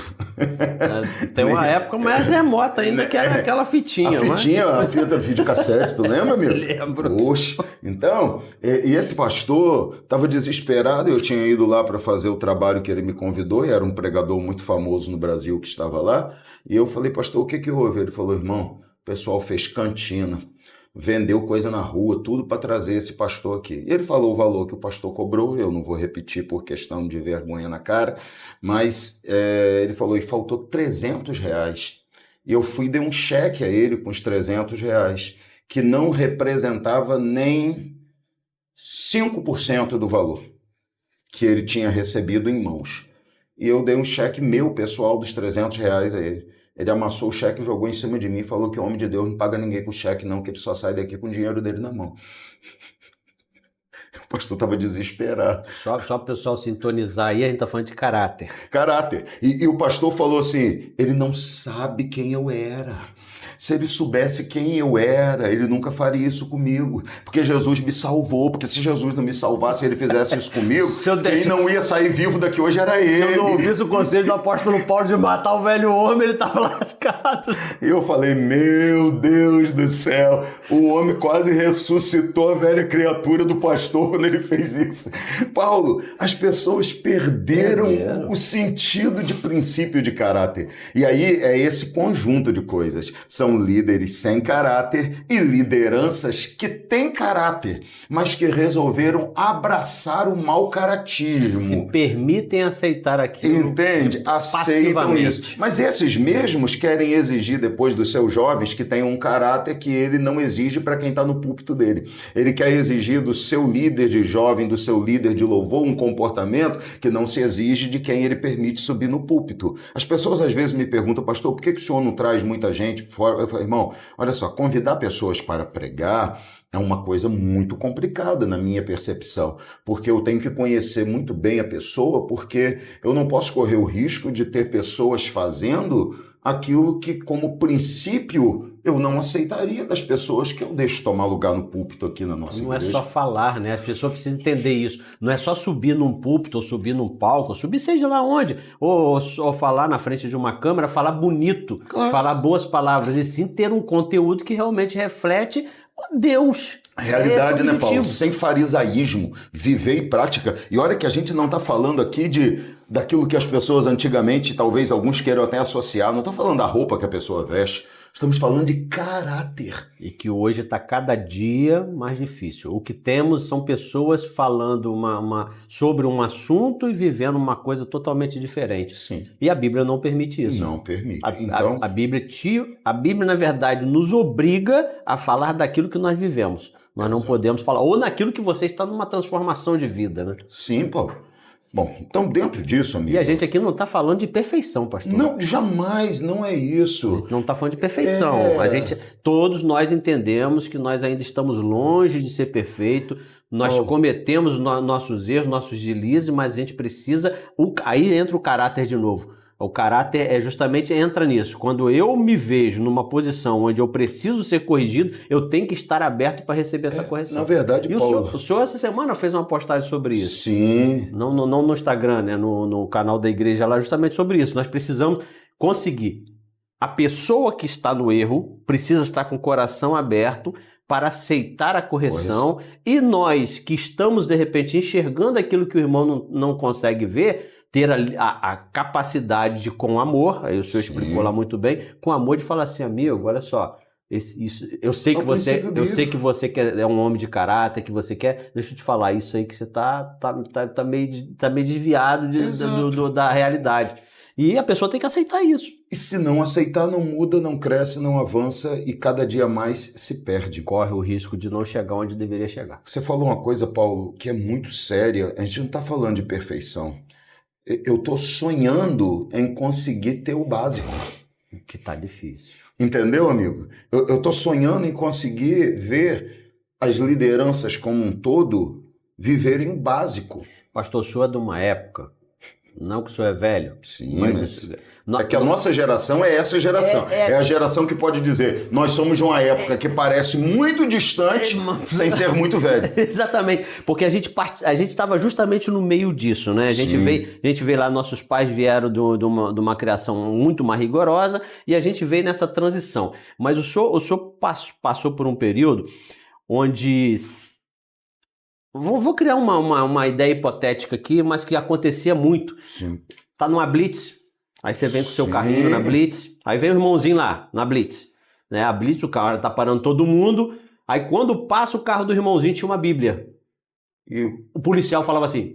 Tem uma época mais remota ainda que era aquela fitinha, a fita videocassete, tu lembra, amigo? Lembro. Poxa. Então, e esse pastor estava desesperado, eu tinha ido lá para fazer o trabalho que ele me convidou, e era um pregador muito famoso no Brasil que estava lá, e eu falei, pastor, o que houve? Ele falou, irmão, o pessoal fez cantina, vendeu coisa na rua, tudo para trazer esse pastor aqui. E ele falou o valor que o pastor cobrou, eu não vou repetir por questão de vergonha na cara, mas ele falou, e faltou R$300. E eu fui e dei um cheque a ele com os R$300, que não representava nem 5% do valor que ele tinha recebido em mãos. E eu dei um cheque meu, pessoal, dos R$300 a ele. Ele amassou o cheque, jogou em cima de mim e falou que o homem de Deus não paga ninguém com cheque não, que ele só sai daqui com o dinheiro dele na mão. O pastor estava desesperado. Só o pessoal sintonizar aí, a gente tá falando de caráter. Caráter. E o pastor falou assim: ele não sabe quem eu era. Se ele soubesse quem eu era, ele nunca faria isso comigo. Porque Jesus me salvou. Porque se Jesus não me salvasse, ele fizesse isso comigo, quem não ia sair vivo daqui hoje era ele. Se eu não ouvisse o conselho do apóstolo Paulo de matar o velho homem, ele tava lascado. E eu falei, meu Deus do céu, o homem quase ressuscitou a velha criatura do pastor quando ele fez isso. Paulo, as pessoas perderam o sentido de princípio de caráter. E aí é esse conjunto de coisas. São líderes sem caráter e lideranças que têm caráter, mas que resolveram abraçar o mau caratismo. Se permitem aceitar aquilo. Entende? Aceitam isso. Mas esses mesmos querem exigir depois dos seus jovens que tenham um caráter que ele não exige para quem está no púlpito dele. Ele quer exigir do seu líder de jovem, do seu líder de louvor, um comportamento que não se exige de quem ele permite subir no púlpito. As pessoas às vezes me perguntam, pastor, por que o senhor não traz muita gente fora? Eu falo, irmão, olha só, convidar pessoas para pregar é uma coisa muito complicada na minha percepção, porque eu tenho que conhecer muito bem a pessoa, porque eu não posso correr o risco de ter pessoas fazendo aquilo que, como princípio, eu não aceitaria das pessoas que eu deixo tomar lugar no púlpito aqui na nossa igreja. Não é só falar, né? As pessoas precisam entender isso. Não é só subir num púlpito, ou subir num palco, ou subir seja lá onde, ou falar na frente de uma câmera, falar bonito, claro, falar boas palavras, e sim ter um conteúdo que realmente reflete Deus. Realidade, né, Paulo? Sem farisaísmo, viver em prática. E olha que a gente não está falando aqui daquilo que as pessoas antigamente, talvez alguns queiram até associar, não estou falando da roupa que a pessoa veste, estamos falando de caráter. E que hoje está cada dia mais difícil. O que temos são pessoas falando sobre um assunto e vivendo uma coisa totalmente diferente. Sim. E a Bíblia não permite isso. Não permite. A Bíblia, na verdade, nos obriga a falar daquilo que nós vivemos. Nós não podemos falar, ou naquilo que você está numa transformação de vida, né? Sim, Paulo. Bom, então dentro disso, amigo... E a gente aqui não está falando de perfeição, pastor. Não, jamais, não é isso. A gente não está falando de perfeição. Todos nós entendemos que nós ainda estamos longe de ser perfeito. Nós cometemos nossos erros, nossos deslizes, mas a gente precisa... Aí entra o caráter de novo. O caráter entra nisso. Quando eu me vejo numa posição onde eu preciso ser corrigido, eu tenho que estar aberto para receber essa correção. Na verdade, e Paulo... o senhor essa semana fez uma postagem sobre isso. Sim. Não no Instagram, né? No canal da igreja lá, justamente sobre isso. Nós precisamos conseguir. A pessoa que está no erro precisa estar com o coração aberto para aceitar a correção. E nós que estamos, de repente, enxergando aquilo que o irmão não consegue ver, ter a capacidade de, com amor, aí o senhor explicou lá muito bem, com amor de falar assim, amigo, olha só, eu sei que você é um homem de caráter, que você quer, deixa eu te falar, isso aí que você tá meio desviado da realidade. E a pessoa tem que aceitar isso. E se não aceitar, não muda, não cresce, não avança e cada dia mais se perde. Corre o risco de não chegar onde deveria chegar. Você falou uma coisa, Paulo, que é muito séria. A gente não está falando de perfeição. Eu estou sonhando em conseguir ter o básico. Que tá difícil. Entendeu, amigo? Eu estou sonhando em conseguir ver as lideranças como um todo viverem o básico. Pastor, o senhor é de uma época, não que o senhor é velho. Sim, mas é que a nossa geração é essa geração. É a geração que pode dizer, nós somos de uma época que parece muito distante, sem ser muito velho. Exatamente, porque a gente estava justamente no meio disso, né? A gente veio lá, nossos pais vieram de uma criação muito mais rigorosa e a gente veio nessa transição. Mas o senhor passou por um período onde... Vou criar uma ideia hipotética aqui, mas que acontecia muito. Sim. Tá numa blitz, aí você vem com o seu carrinho na blitz, aí vem o irmãozinho lá, na blitz. Né? A blitz, o cara tá parando todo mundo, aí quando passa o carro do irmãozinho tinha uma Bíblia. E o policial falava assim,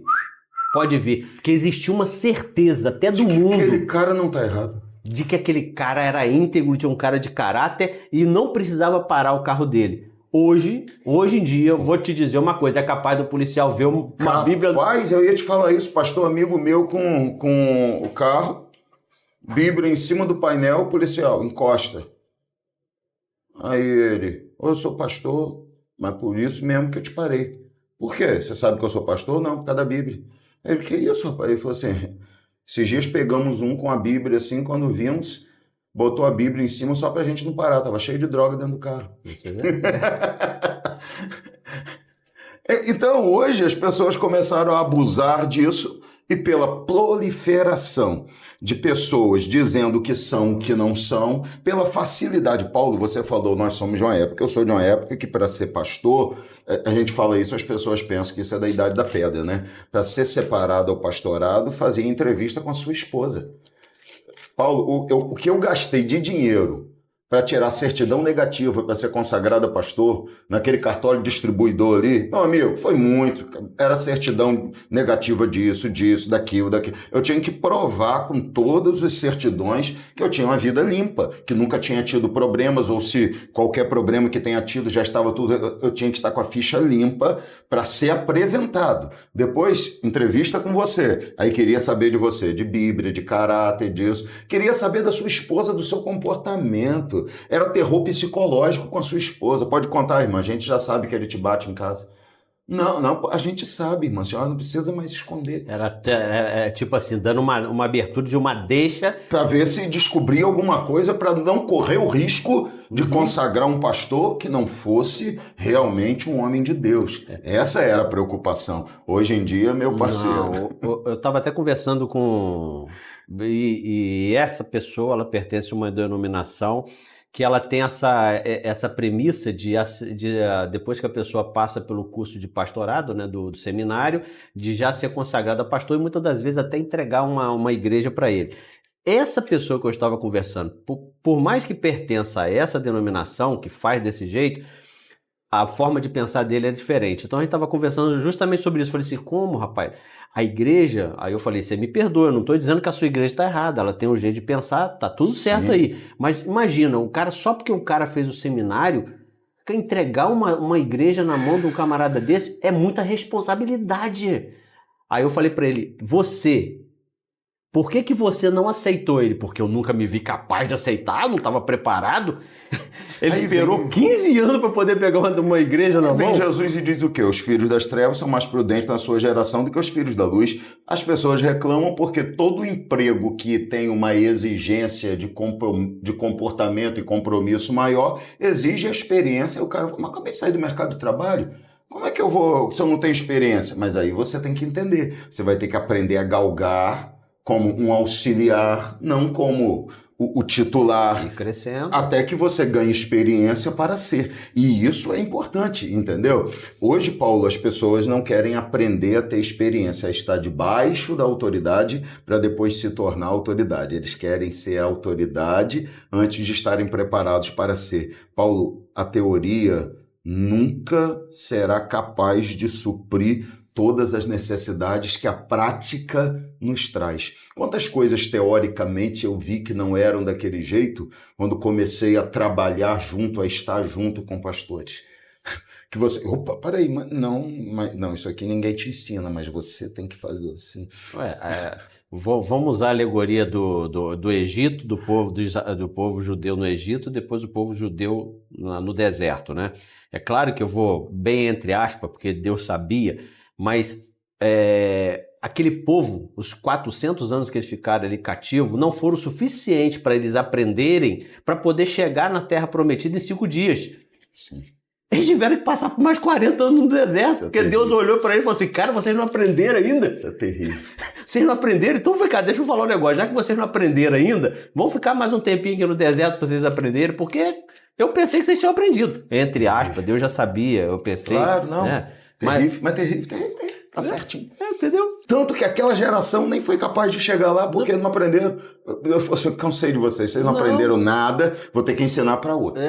pode vir. Porque existia uma certeza até do mundo... que aquele cara não tá errado. De que aquele cara era íntegro, tinha um cara de caráter e não precisava parar o carro dele. Hoje em dia, eu vou te dizer uma coisa, é capaz do policial ver uma Bíblia... Rapaz, eu ia te falar isso, pastor, amigo meu com o carro, Bíblia em cima do painel, policial, encosta. Aí ele, eu sou pastor, mas por isso mesmo que eu te parei. Por quê? Você sabe que eu sou pastor? Não, por causa da Bíblia. Ele, que isso, rapaz? Ele falou assim, esses dias pegamos um com a Bíblia, assim, quando vimos, botou a Bíblia em cima só pra gente não parar, tava cheio de droga dentro do carro. Você vê? Então, hoje as pessoas começaram a abusar disso e pela proliferação de pessoas dizendo que são o que não são, pela facilidade. Paulo, você falou, nós somos de uma época, eu sou de uma época que para ser pastor, a gente fala isso, as pessoas pensam que isso é da idade da pedra, né? Para ser separado ao pastorado, fazia entrevista com a sua esposa. Paulo, o que eu gastei de dinheiro para tirar certidão negativa para ser consagrado a pastor, naquele cartório distribuidor ali, meu amigo, foi muito. Era certidão negativa disso, daquilo. Eu tinha que provar com todas as certidões que eu tinha uma vida limpa, que nunca tinha tido problemas, ou se qualquer problema que tenha tido já estava tudo. Eu tinha que estar com a ficha limpa para ser apresentado. Depois, entrevista com você. Aí queria saber de você, de Bíblia, de caráter, disso. Queria saber da sua esposa, do seu comportamento. Era terror psicológico com a sua esposa. Pode contar, irmã, a gente já sabe que ele te bate em casa. Não, a gente sabe, irmã, a senhora não precisa mais esconder. Era tipo assim, dando uma abertura de uma deixa. Para ver se descobria alguma coisa para não correr o risco de consagrar um pastor que não fosse realmente um homem de Deus. Essa era a preocupação. Hoje em dia, meu parceiro... Não, eu estava até conversando com... E essa pessoa, ela pertence a uma denominação que ela tem essa premissa de depois que a pessoa passa pelo curso de pastorado, né, do seminário, de já ser consagrada a pastor e muitas das vezes até entregar uma igreja para ele. Essa pessoa que eu estava conversando, por mais que pertença a essa denominação, que faz desse jeito, a forma de pensar dele é diferente. Então a gente estava conversando justamente sobre isso. Eu falei assim, como, rapaz? A igreja... Aí eu falei, você me perdoa, eu não estou dizendo que a sua igreja está errada, ela tem um jeito de pensar, tá tudo certo. Sim. Aí. Mas imagina, só porque o cara fez o seminário, entregar uma igreja na mão de um camarada desse é muita responsabilidade. Aí eu falei para ele, por que você não aceitou ele? Porque eu nunca me vi capaz de aceitar, não estava preparado. Ele aí esperou 15 anos para poder pegar uma igreja na mão. Vem Jesus e diz o quê? Os filhos das trevas são mais prudentes na sua geração do que os filhos da luz. As pessoas reclamam porque todo emprego que tem uma exigência de comportamento e compromisso maior exige a experiência. O cara fala, mas acabei de sair do mercado de trabalho. Como é que eu vou se eu não tenho experiência? Mas aí você tem que entender. Você vai ter que aprender a galgar como um auxiliar, não como o titular, e crescendo, até que você ganhe experiência para ser. E isso é importante, entendeu? Hoje, Paulo, as pessoas não querem aprender a ter experiência, a estar debaixo da autoridade para depois se tornar autoridade. Eles querem ser autoridade antes de estarem preparados para ser. Paulo, a teoria nunca será capaz de suprir todas as necessidades que a prática nos traz. Quantas coisas teoricamente eu vi que não eram daquele jeito quando comecei a trabalhar junto, a estar junto com pastores. Que você, opa, peraí, não, isso aqui ninguém te ensina, mas você tem que fazer assim. Vamos usar a alegoria do Egito, do povo judeu no Egito, depois do povo judeu no deserto, né? É claro que eu vou bem entre aspas, porque Deus sabia, mas aquele povo, os 400 anos que eles ficaram ali cativos, não foram suficientes para eles aprenderem para poder chegar na Terra Prometida em 5 dias. Sim. Eles tiveram que passar por mais 40 anos no deserto, porque Deus olhou para ele e falou assim, cara, vocês não aprenderam ainda? Isso é terrível. Vocês não aprenderam? Então, cara, deixa eu falar um negócio, já que vocês não aprenderam ainda, vão ficar mais um tempinho aqui no deserto para vocês aprenderem, porque eu pensei que vocês tinham aprendido. Entre aspas, Deus já sabia, eu pensei. Claro, não. Né? Terrível, mas terrível. Tá certinho. Entendeu? Tanto que aquela geração nem foi capaz de chegar lá porque não aprenderam. Eu cansei de vocês não aprenderam nada, vou ter que ensinar para outro.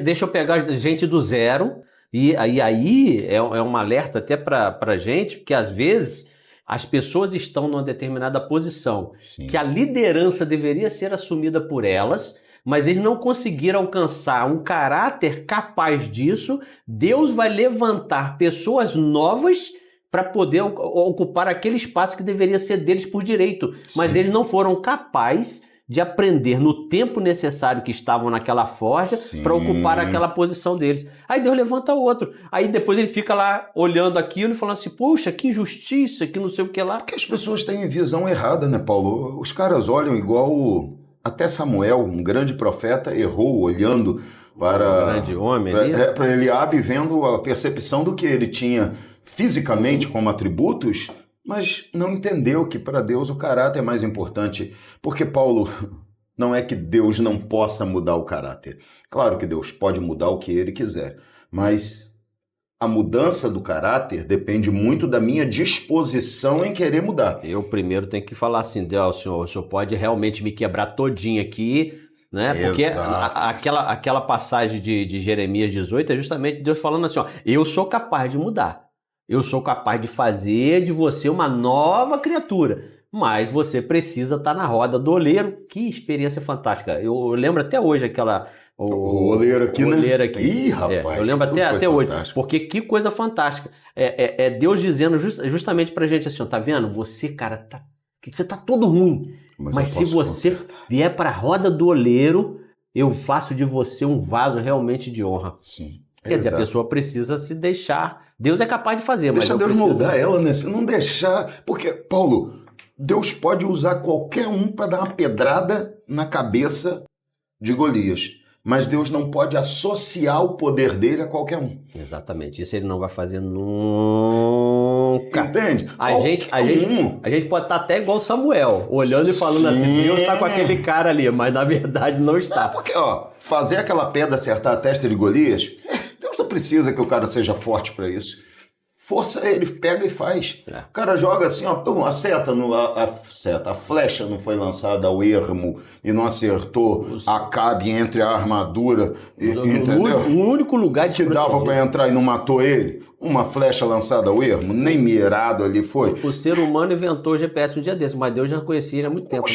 Deixa eu pegar gente do zero. E aí é um alerta até para gente, porque às vezes as pessoas estão numa determinada posição. Sim. Que a liderança deveria ser assumida por elas, mas eles não conseguiram alcançar um caráter capaz disso. Deus vai levantar pessoas novas para poder ocupar aquele espaço que deveria ser deles por direito. Sim. Mas eles não foram capazes de aprender no tempo necessário que estavam naquela forja para ocupar aquela posição deles. Aí Deus levanta outro. Aí depois ele fica lá olhando aquilo e falando assim, poxa, que injustiça, que não sei o que lá. Porque as pessoas têm visão errada, né, Paulo? Os caras olham igual até Samuel, um grande profeta, errou olhando para... Um grande homem ali. Para Eliabe, vendo a percepção do que ele tinha fisicamente como atributos, mas não entendeu que para Deus o caráter é mais importante. Porque, Paulo, não é que Deus não possa mudar o caráter. Claro que Deus pode mudar o que ele quiser, mas a mudança do caráter depende muito da minha disposição em querer mudar. Eu primeiro tenho que falar assim, Deus, o senhor pode realmente me quebrar todinho aqui, né? Porque aquela passagem de Jeremias 18 é justamente Deus falando assim, ó, eu sou capaz de mudar. Eu sou capaz de fazer de você uma nova criatura, mas você precisa estar na roda do oleiro. Que experiência fantástica. Eu lembro até hoje aquela... O oleiro aqui, né? Oleiro aqui. Ih, rapaz. Eu lembro até hoje. Fantástico. Porque que coisa fantástica. É Deus dizendo justamente pra gente assim, ó, tá vendo? Você, cara, você tá todo ruim. Mas se você vier pra roda do oleiro, eu faço de você um vaso realmente de honra. Sim. Quer dizer, a pessoa precisa se deixar. Deus é capaz de fazer, mas deixa Deus moldar ela, né? Se não deixar... Porque, Paulo, Deus pode usar qualquer um para dar uma pedrada na cabeça de Golias. Mas Deus não pode associar o poder dele a qualquer um. Exatamente. Isso ele não vai fazer nunca. Entende? A gente pode estar até igual Samuel, olhando e falando assim, Deus está com aquele cara ali, mas na verdade não está. Porque, fazer aquela pedra acertar a testa de Golias, Deus não precisa que o cara seja forte para isso. Força ele pega e faz. O cara joga assim, a flecha não foi lançada ao ermo e não acertou Acabe entre a armadura. O único lugar de que dava para entrar e não matou ele. Uma flecha lançada ao ermo, nem mirado ali foi. O ser humano inventou o GPS um dia desse, mas Deus já conhecia ele há muito tempo.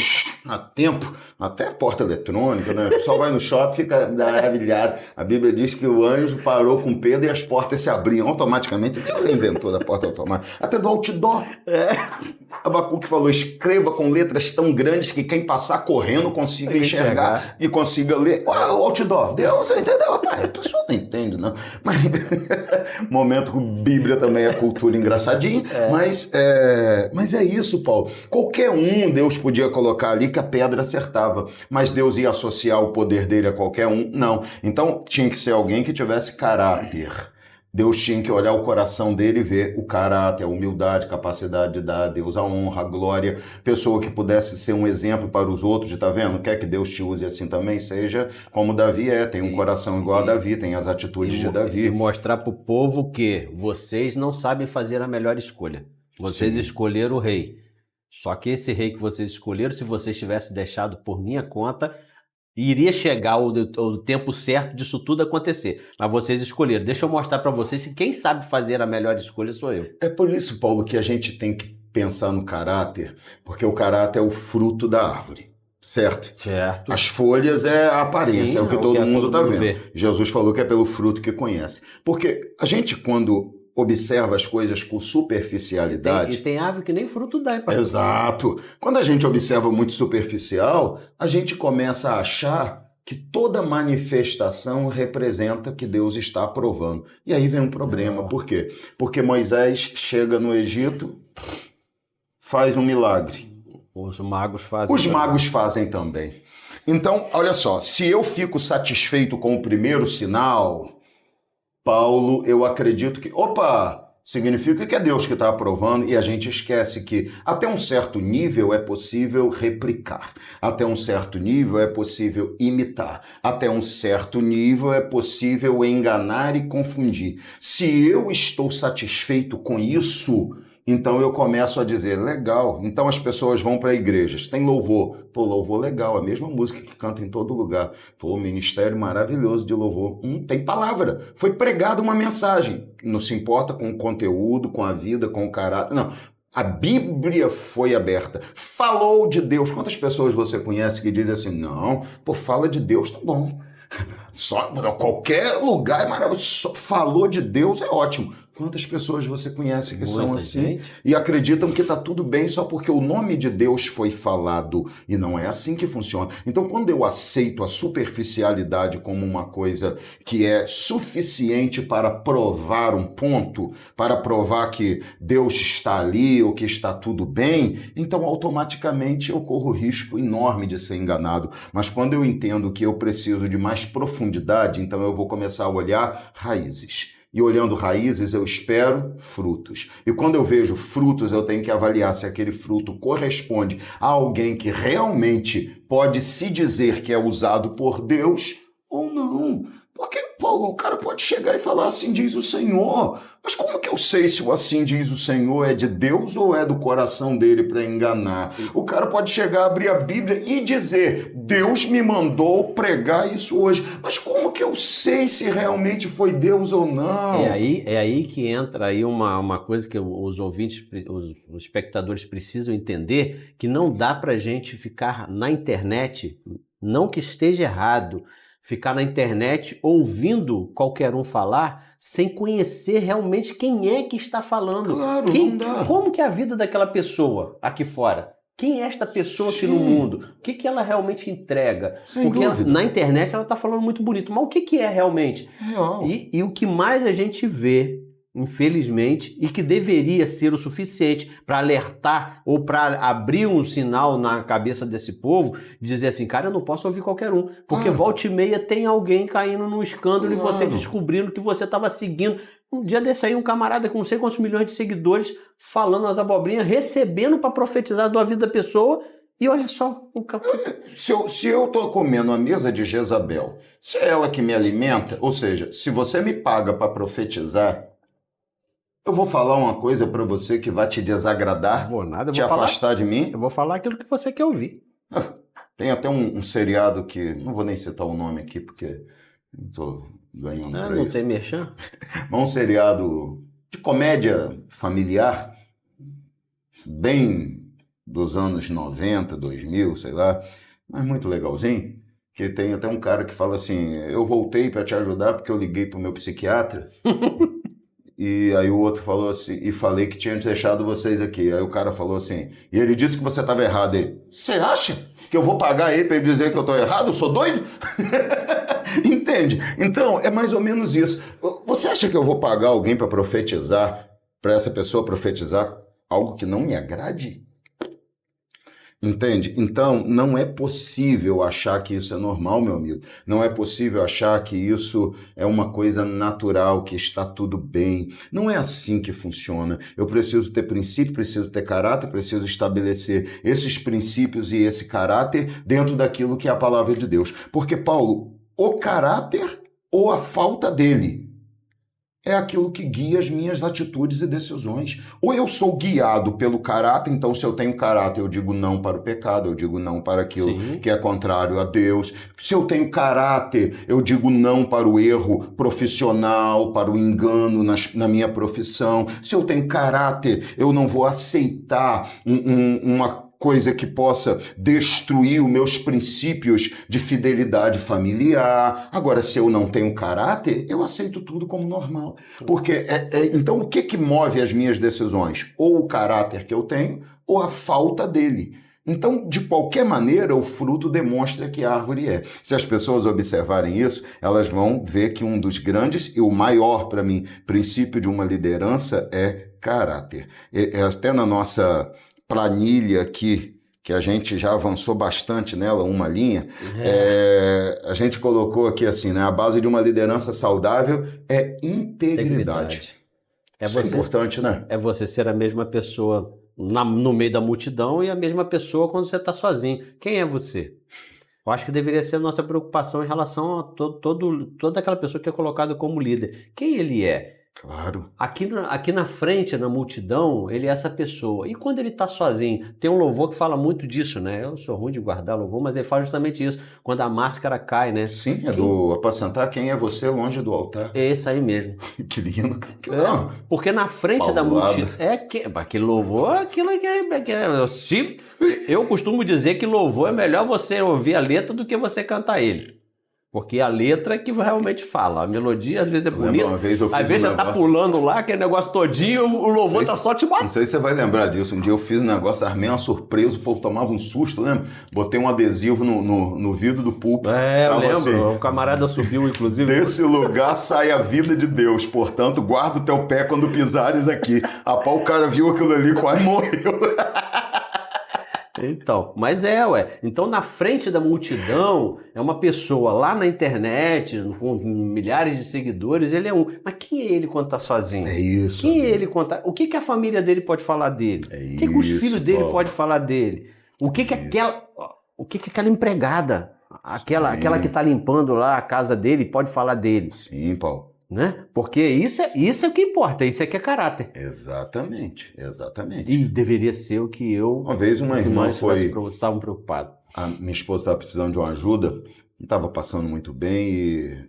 Há tempo, até porta eletrônica, né? O pessoal vai no shopping e fica maravilhado. A Bíblia diz que o anjo parou com Pedro e as portas se abriam automaticamente. Deus inventou da porta automática. Até do outdoor. Abacuque falou, escreva com letras tão grandes que quem passar correndo consiga enxergar e consiga ler. O outdoor. Deus entendeu, rapaz. A pessoa não entende, não. Mas, momento que Bíblia também é cultura engraçadinha. Mas é isso, Paulo. Qualquer um Deus podia colocar ali que a pedra acertava. Mas Deus ia associar o poder dele a qualquer um? Não. Então tinha que ser alguém que tivesse caráter. Deus tinha que olhar o coração dele e ver o caráter, a humildade, capacidade de dar a Deus a honra, a glória, pessoa que pudesse ser um exemplo para os outros, de tá vendo? Quer que Deus te use assim também? Seja como Davi tem um coração igual a Davi, tem as atitudes de Davi. E mostrar para o povo que vocês não sabem fazer a melhor escolha. Vocês escolheram o rei. Só que esse rei que vocês escolheram, se vocês tivessem deixado por minha conta, iria chegar o tempo certo disso tudo acontecer. Mas vocês escolheram. Deixa eu mostrar para vocês que quem sabe fazer a melhor escolha sou eu. É por isso, Paulo, que a gente tem que pensar no caráter, porque o caráter é o fruto da árvore. Certo? Certo. As folhas é a aparência, Sim, é o que todo mundo está vendo. vê. Jesus falou que é pelo fruto que conhece. Porque a gente, quando observa as coisas com superficialidade... E tem árvore que nem fruto dá. Exato. Quando a gente observa muito superficial, a gente começa a achar que toda manifestação representa que Deus está aprovando. E aí vem um problema. Por quê? Porque Moisés chega no Egito, faz um milagre. Os magos fazem. Os magos fazem também. Então, olha só, se eu fico satisfeito com o primeiro sinal, Paulo, eu acredito que... significa que é Deus que está aprovando e a gente esquece que até um certo nível é possível replicar, até um certo nível é possível imitar, até um certo nível é possível enganar e confundir. Se eu estou satisfeito com isso, então eu começo a dizer, legal, então as pessoas vão para igrejas, tem louvor, louvor legal, a mesma música que canta em todo lugar, ministério maravilhoso de louvor, tem palavra, foi pregada uma mensagem, não se importa com o conteúdo, com a vida, com o caráter, não, a Bíblia foi aberta, falou de Deus, quantas pessoas você conhece que dizem assim, não, fala de Deus, tá bom, só qualquer lugar é maravilhoso, falou de Deus é ótimo, Quantas pessoas você conhece que são Muita assim gente. e acreditam que está tudo bem só porque o nome de Deus foi falado e não é assim que funciona. Então, quando eu aceito a superficialidade como uma coisa que é suficiente para provar um ponto, para provar que Deus está ali ou que está tudo bem, então automaticamente eu corro risco enorme de ser enganado. Mas quando eu entendo que eu preciso de mais profundidade, então eu vou começar a olhar raízes. E olhando raízes, eu espero frutos. E quando eu vejo frutos, eu tenho que avaliar se aquele fruto corresponde a alguém que realmente pode se dizer que é usado por Deus ou não. Porque, Paulo, o cara pode chegar e falar assim diz o Senhor. Mas como que eu sei se o assim diz o Senhor é de Deus ou é do coração dele para enganar? O cara pode chegar, abrir a Bíblia e dizer, Deus me mandou pregar isso hoje. Mas como que eu sei se realmente foi Deus ou não? É aí que entra aí uma coisa que os ouvintes, os espectadores precisam entender, que não dá pra gente ficar na internet, não que esteja errado, ficar na internet ouvindo qualquer um falar sem conhecer realmente quem é que está falando. Claro, não dá. Como que é a vida daquela pessoa aqui fora? Quem é esta pessoa aqui no mundo? O que ela realmente entrega? Sem Porque dúvida. na internet ela está falando muito bonito, mas o que é realmente? Real. E o que mais a gente vê, infelizmente, e que deveria ser o suficiente para alertar ou para abrir um sinal na cabeça desse povo, dizer assim, cara, eu não posso ouvir qualquer um, porque volta e meia tem alguém caindo num escândalo e você descobrindo que você estava seguindo. Um dia desse aí, um camarada com não sei quantos milhões de seguidores falando as abobrinhas, recebendo para profetizar da vida da pessoa. E olha só... Se eu estou comendo a mesa de Jezabel, se é ela que me alimenta, ou seja, se você me paga para profetizar, eu vou falar uma coisa para você que vai te desagradar, te afastar de mim. Eu vou falar aquilo que você quer ouvir. Tem até um seriado que, não vou nem citar o nome aqui, porque não estou ganhando pra Não isso. tem merchan? Mas um seriado de comédia familiar, bem dos anos 90, 2000, sei lá, mas muito legalzinho, que tem até um cara que fala assim, eu voltei para te ajudar porque eu liguei pro meu psiquiatra e aí o outro falou assim, e falei que tinha deixado vocês aqui. Aí o cara falou assim, e ele disse que você estava errado aí. Você acha que eu vou pagar ele para ele dizer que eu estou errado? Eu sou doido? Entende? Então, é mais ou menos isso. Você acha que eu vou pagar alguém para profetizar, para essa pessoa profetizar algo que não me agrade? Entende? Então, não é possível achar que isso é normal, meu amigo. Não é possível achar que isso é uma coisa natural, que está tudo bem. Não é assim que funciona. Eu preciso ter princípio, preciso ter caráter, preciso estabelecer esses princípios e esse caráter dentro daquilo que é a palavra de Deus. Porque, Paulo, o caráter ou a falta dele é aquilo que guia as minhas atitudes e decisões. Ou eu sou guiado pelo caráter, então se eu tenho caráter, eu digo não para o pecado, eu digo não para aquilo que é contrário a Deus. Se eu tenho caráter, eu digo não para o erro profissional, para o engano na minha profissão. Se eu tenho caráter, eu não vou aceitar uma coisa que possa destruir os meus princípios de fidelidade familiar. Agora, se eu não tenho caráter, eu aceito tudo como normal. Porque, então, o que move as minhas decisões? Ou o caráter que eu tenho, ou a falta dele. Então, de qualquer maneira, o fruto demonstra que a árvore é. Se as pessoas observarem isso, elas vão ver que um dos grandes e o maior, para mim, princípio de uma liderança é caráter. Até na nossa planilha aqui, que a gente já avançou bastante nela, uma linha, a gente colocou aqui assim, né? A base de uma liderança saudável é integridade. Isso é importante, né? É você ser a mesma pessoa no meio da multidão e a mesma pessoa quando você está sozinho. Quem é você? Eu acho que deveria ser a nossa preocupação em relação a toda aquela pessoa que é colocada como líder. Quem ele é? Claro. Aqui na frente, na multidão, ele é essa pessoa. E quando ele está sozinho? Tem um louvor que fala muito disso, né? Eu sou ruim de guardar louvor, mas ele fala justamente isso. Quando a máscara cai, né? Sim, do apacentar quem é você longe do altar. É esse aí mesmo. Que lindo. Porque na frente da multidão... aquele louvor, aquilo que eu costumo dizer que louvor é melhor você ouvir a letra do que você cantar ele. Porque a letra é que realmente fala. A melodia às vezes é bonita. Uma vez eu fiz às vezes um você tá negócio... pulando lá, aquele negócio todinho, o louvor tá só te Não batendo. sei se você vai lembrar disso. Um dia eu fiz um negócio, armei uma surpresa, o povo tomava um susto, lembra? Botei um adesivo no vidro do púlpito. É, eu Tava lembro. assim, O camarada subiu, inclusive. desse lugar sai a vida de Deus, portanto, guarda o teu pé quando pisares aqui. O cara viu aquilo ali, quase morreu. Então, mas ué. Então, na frente da multidão, é uma pessoa lá na internet, com milhares de seguidores, ele é um. Mas quem é ele quando tá sozinho? É isso. Quem é ele quando tá... O que a família dele pode falar dele? O que os filhos dele podem falar dele? O que aquela empregada, aquela que tá limpando lá a casa dele, pode falar dele? Sim, Paulo. Né? Porque isso é o que importa, isso é que é caráter. Exatamente. E deveria ser o que eu... Uma vez uma irmã estavam preocupados. A minha esposa estava precisando de uma ajuda, não estava passando muito bem e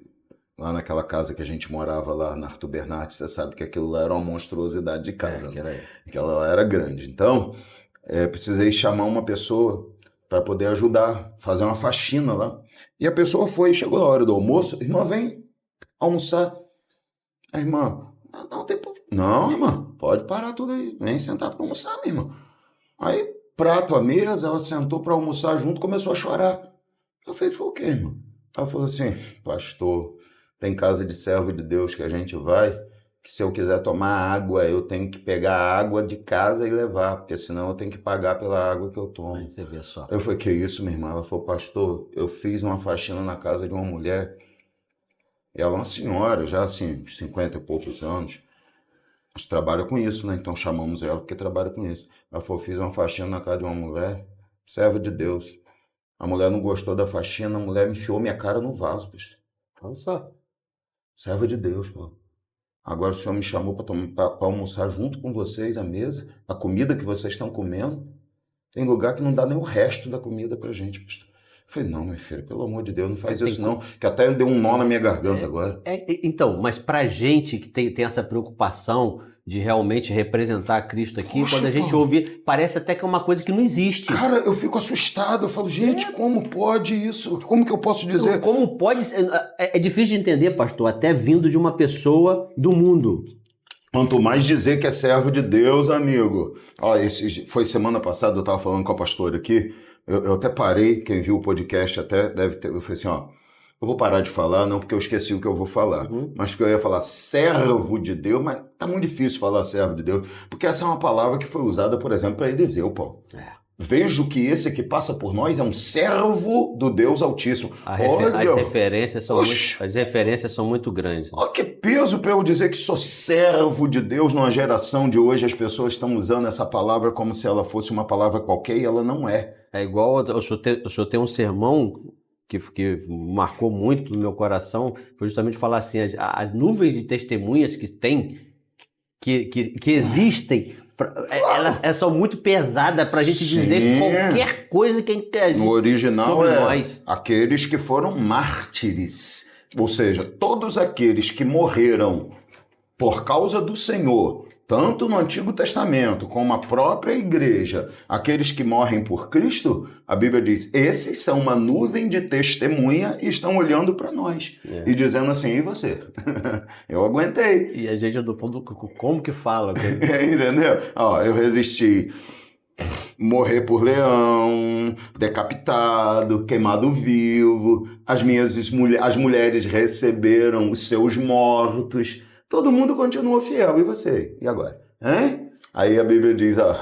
lá naquela casa que a gente morava lá na Arthur Bernardes, você sabe que aquilo lá era uma monstruosidade de casa, aquela lá era grande. Então, precisei chamar uma pessoa para poder ajudar, fazer uma faxina lá. E a pessoa foi, chegou na hora do almoço, irmã, vem almoçar. A irmã, não, irmã, pode parar tudo aí, vem sentar para almoçar, minha irmã. Aí, prato à mesa, ela sentou para almoçar junto, começou a chorar. Eu falei, foi o quê, irmã? Ela falou assim, pastor, tem casa de servo de Deus que a gente vai, que se eu quiser tomar água, eu tenho que pegar a água de casa e levar, porque senão eu tenho que pagar pela água que eu tomo. Você vê só. Eu falei, que isso, minha irmã? Ela falou, pastor, eu fiz uma faxina na casa de uma mulher. Ela é uma senhora, já assim, 50 e poucos anos. A gente trabalha com isso, né? Então chamamos ela porque trabalha com isso. Ela falou, fiz uma faxina na casa de uma mulher, serva de Deus. A mulher não gostou da faxina, a mulher me enfiou minha cara no vaso, bicho. Olha só. Serva de Deus, pô. Agora o senhor me chamou para almoçar junto com vocês à mesa, a comida que vocês estão comendo. Tem lugar que não dá nem o resto da comida pra gente, pastor. Eu falei, não, minha filha, pelo amor de Deus, não faz isso não, que até deu um nó na minha garganta agora. Então, mas pra gente que tem essa preocupação de realmente representar Cristo aqui, Poxa, quando a gente ouve, parece até que é uma coisa que não existe. Cara, eu fico assustado, eu falo, gente, como pode isso? Como que eu posso dizer? Como pode... É difícil de entender, pastor, até vindo de uma pessoa do mundo. Quanto mais dizer que é servo de Deus, amigo. Ó, foi semana passada, eu estava falando com a pastora aqui, eu até parei, quem viu o podcast até deve ter, eu falei assim, ó, eu vou parar de falar, não porque eu esqueci o que eu vou falar, mas porque eu ia falar servo de Deus, mas tá muito difícil falar servo de Deus, porque essa é uma palavra que foi usada, por exemplo, para Eliseu, Paulo. Vejo que esse que passa por nós é um servo do Deus Altíssimo. As referências são muito grandes. Olha que peso para eu dizer que sou servo de Deus numa geração de hoje. As pessoas estão usando essa palavra como se ela fosse uma palavra qualquer e ela não é. É igual, o senhor tem um sermão que marcou muito no meu coração, foi justamente falar assim, as nuvens de testemunhas que tem, que existem, elas são muito pesadas para a gente dizer qualquer coisa que no original sobre nós. Aqueles que foram mártires, ou seja, todos aqueles que morreram por causa do Senhor, tanto no Antigo Testamento como a própria igreja, aqueles que morrem por Cristo, a Bíblia diz, esses são uma nuvem de testemunha e estão olhando para nós e dizendo assim, e você? Eu aguentei. E a gente do ponto, como que fala? Entendeu? Ó, eu resisti. Morrer por leão, decapitado, queimado vivo, as mulheres receberam os seus mortos. Todo mundo continua fiel. E você? E agora? Hein? Aí a Bíblia diz, ó,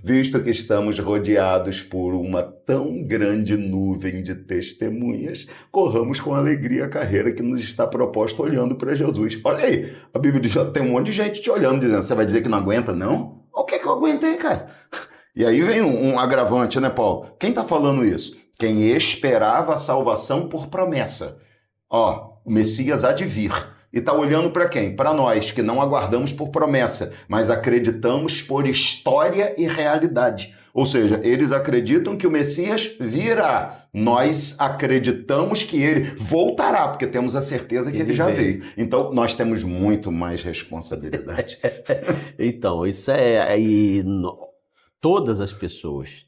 visto que estamos rodeados por uma tão grande nuvem de testemunhas, corramos com alegria a carreira que nos está proposta olhando para Jesus. Olha aí, a Bíblia diz, ó, tem um monte de gente te olhando, dizendo, você vai dizer que não aguenta, não? O que é que eu aguentei, cara? E aí vem um agravante, né, Paulo? Quem está falando isso? Quem esperava a salvação por promessa. Ó, o Messias há de vir. E está olhando para quem? Para nós, que não aguardamos por promessa, mas acreditamos por história e realidade. Ou seja, eles acreditam que o Messias virá. Nós acreditamos que ele voltará, porque temos a certeza que ele já veio. Então, nós temos muito mais responsabilidade. Então, isso todas as pessoas,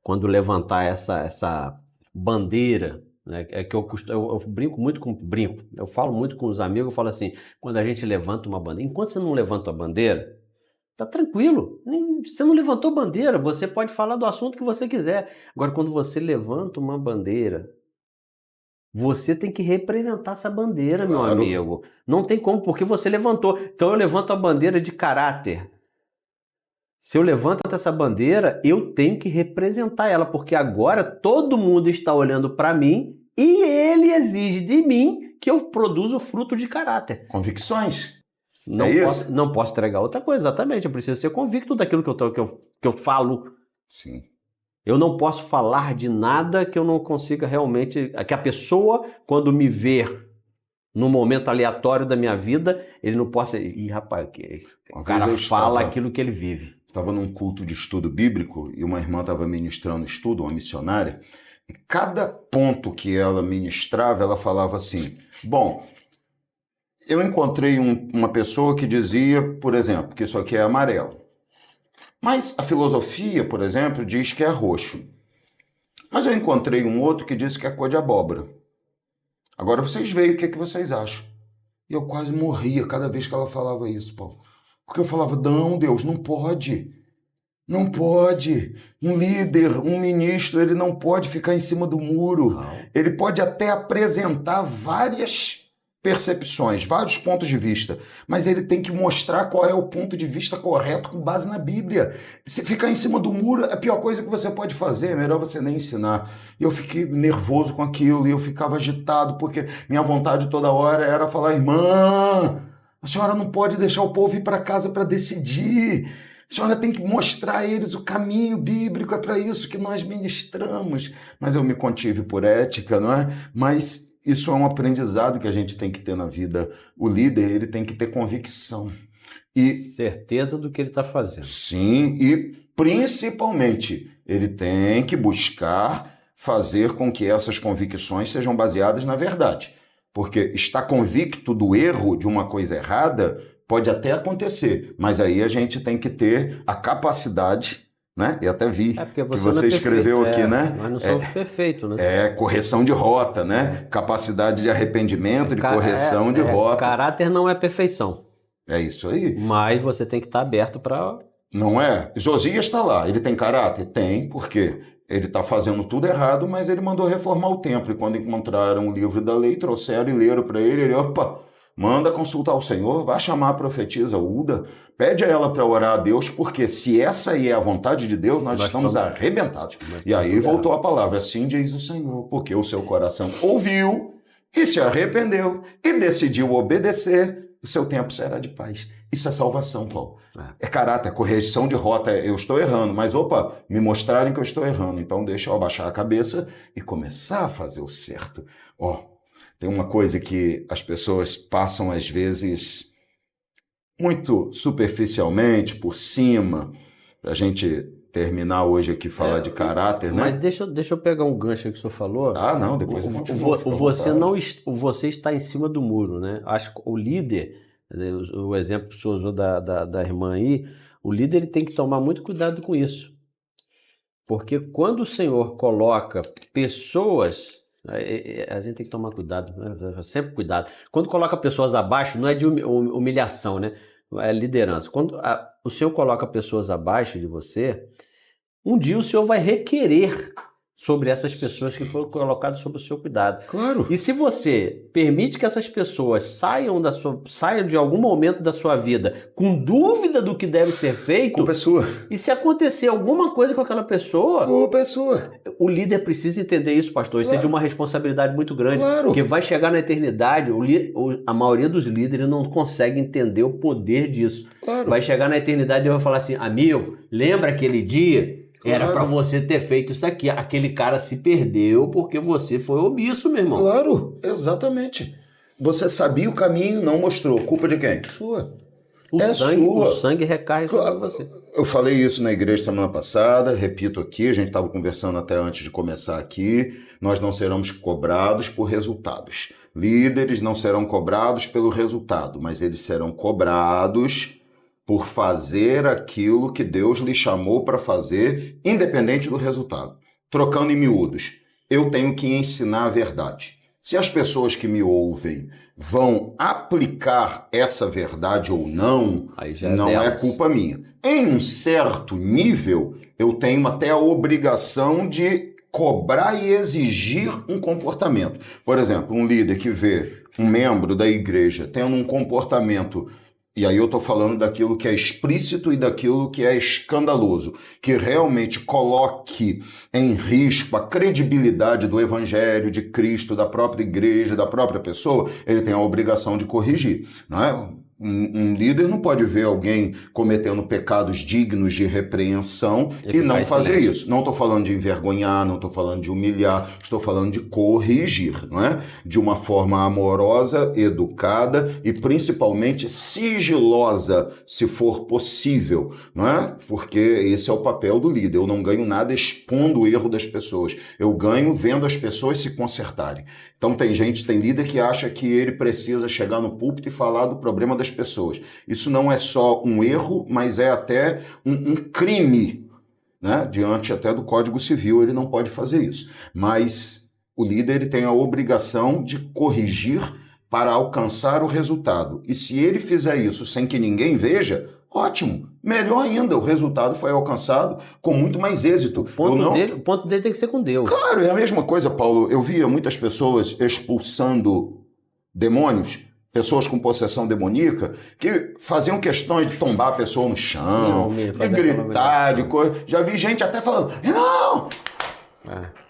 quando levantar essa bandeira né? É que eu brinco, eu falo muito com os amigos, eu falo assim, quando a gente levanta uma bandeira, enquanto você não levanta a bandeira, tá tranquilo, você não levantou bandeira, você pode falar do assunto que você quiser. Agora, quando você levanta uma bandeira, você tem que representar essa bandeira, meu Claro. amigo. Não tem como, porque você levantou. Então eu levanto a bandeira de caráter. Se eu levanto essa bandeira, eu tenho que representar ela, porque agora todo mundo está olhando para mim e ele exige de mim que eu produza o fruto de caráter. Convicções. Não É posso, isso? não posso entregar outra coisa, exatamente. Eu preciso ser convicto daquilo que eu falo. Sim. Eu não posso falar de nada que eu não consiga realmente... Que a pessoa, quando me ver num momento aleatório da minha vida, ele não possa... Ih, rapaz, o cara fala aquilo que ele vive. Estava num culto de estudo bíblico e uma irmã estava ministrando estudo, uma missionária, e cada ponto que ela ministrava, ela falava assim, bom, eu encontrei uma pessoa que dizia, por exemplo, que isso aqui é amarelo. Mas a filosofia, por exemplo, diz que é roxo. Mas eu encontrei um outro que disse que é cor de abóbora. Agora vocês veem o que vocês acham. E eu quase morria cada vez que ela falava isso, Paulo. Porque eu falava, não, Deus, não pode. Não pode. Um líder, um ministro, ele não pode ficar em cima do muro. Não. Ele pode até apresentar várias percepções, vários pontos de vista, mas ele tem que mostrar qual é o ponto de vista correto com base na Bíblia. Se ficar em cima do muro, a pior coisa que você pode fazer, é melhor você nem ensinar. E eu fiquei nervoso com aquilo, e eu ficava agitado, porque minha vontade toda hora era falar, irmã, a senhora não pode deixar o povo ir para casa para decidir. A senhora tem que mostrar a eles o caminho bíblico, é para isso que nós ministramos. Mas eu me contive por ética, não é? Mas isso é um aprendizado que a gente tem que ter na vida. O líder, ele tem que ter convicção. E certeza do que ele está fazendo. Sim, e principalmente, ele tem que buscar fazer com que essas convicções sejam baseadas na verdade. Porque estar convicto do erro de uma coisa errada pode até acontecer, mas aí a gente tem que ter a capacidade, né? E até vi que você escreveu aqui, né? Nós não somos perfeitos, né? Correção de rota, né? Capacidade de arrependimento, de correção de rota. Caráter não é perfeição. É isso aí. Mas você tem que estar aberto para... Não é? Josias está lá, ele tem caráter? Tem, porque ele está fazendo tudo errado, mas ele mandou reformar o templo. E quando encontraram o livro da lei, trouxeram e leram para ele, opa, manda consultar o Senhor, vai chamar a profetisa Uda, pede a ela para orar a Deus, porque se essa aí é a vontade de Deus, nós estamos arrebentados. E aí voltou a palavra, assim diz o Senhor, porque o seu coração ouviu e se arrependeu e decidiu obedecer, o seu tempo será de paz. Isso é salvação, Paulo. É caráter, correção de rota, eu estou errando, mas opa, me mostrarem que eu estou errando, então deixa eu abaixar a cabeça e começar a fazer o certo. Tem uma coisa que as pessoas passam às vezes muito superficialmente, por cima, para a gente terminar hoje aqui falar de caráter, né? Mas deixa eu pegar um gancho que o senhor falou. Ah, não, depois você está em cima do muro, né? Acho que o líder, o exemplo que o senhor usou da irmã aí, o líder ele tem que tomar muito cuidado com isso. Porque quando o Senhor coloca pessoas... A gente tem que tomar cuidado, né? Sempre cuidado. Quando coloca pessoas abaixo, não é de humilhação, né? É liderança. Quando o Senhor coloca pessoas abaixo de você, um dia o Senhor vai requerer sobre essas pessoas que foram colocadas sob o seu cuidado. Claro. E se você permite que essas pessoas saiam de algum momento da sua vida com dúvida do que deve ser feito, culpa é sua. E se acontecer alguma coisa com aquela pessoa, culpa é sua. O líder precisa entender isso, pastor. Isso é de uma responsabilidade muito grande. Claro. Porque vai chegar na eternidade, a maioria dos líderes não consegue entender o poder disso. Claro. Vai chegar na eternidade e vai falar assim, amigo, lembra aquele dia? Era para você ter feito isso aqui. Aquele cara se perdeu porque você foi omisso, meu irmão. Claro, exatamente. Você sabia o caminho, não mostrou. Culpa de quem? Sua. O sangue recai sobre você. Eu falei isso na igreja semana passada, repito aqui, a gente estava conversando até antes de começar aqui, nós não seremos cobrados por resultados. Líderes não serão cobrados pelo resultado, mas eles serão cobrados por fazer aquilo que Deus lhe chamou para fazer, independente do resultado. Trocando em miúdos. eu tenho que ensinar a verdade. Se as pessoas que me ouvem vão aplicar essa verdade ou não, não é culpa minha. Em um certo nível, eu tenho até a obrigação de cobrar e exigir um comportamento. Por exemplo, um líder que vê um membro da igreja tendo um comportamento, e aí eu estou falando daquilo que é explícito e daquilo que é escandaloso, que realmente coloque em risco a credibilidade do evangelho, de Cristo, da própria igreja, da própria pessoa, ele tem a obrigação de corrigir, não é? Um líder não pode ver alguém cometendo pecados dignos de repreensão e não fazer isso. Não estou falando de envergonhar, não estou falando de humilhar, estou falando de corrigir, não é? De uma forma amorosa, educada e principalmente sigilosa, se for possível, não é? Porque esse é o papel do líder. Eu não ganho nada expondo o erro das pessoas. Eu ganho vendo as pessoas se consertarem. Então tem líder que acha que ele precisa chegar no púlpito e falar do problema das pessoas. Isso não é só um erro, mas é até um crime, né? Diante até do Código Civil, ele não pode fazer isso. Mas o líder ele tem a obrigação de corrigir para alcançar o resultado. E se ele fizer isso sem que ninguém veja, ótimo. Melhor ainda, o resultado foi alcançado com muito mais êxito. O ponto dele tem que ser com Deus. Claro, é a mesma coisa, Paulo. Eu via muitas pessoas expulsando demônios, pessoas com possessão demoníaca, que faziam questões de tombar a pessoa no chão, de gritar, de coisa. Já vi gente até falando, irmão,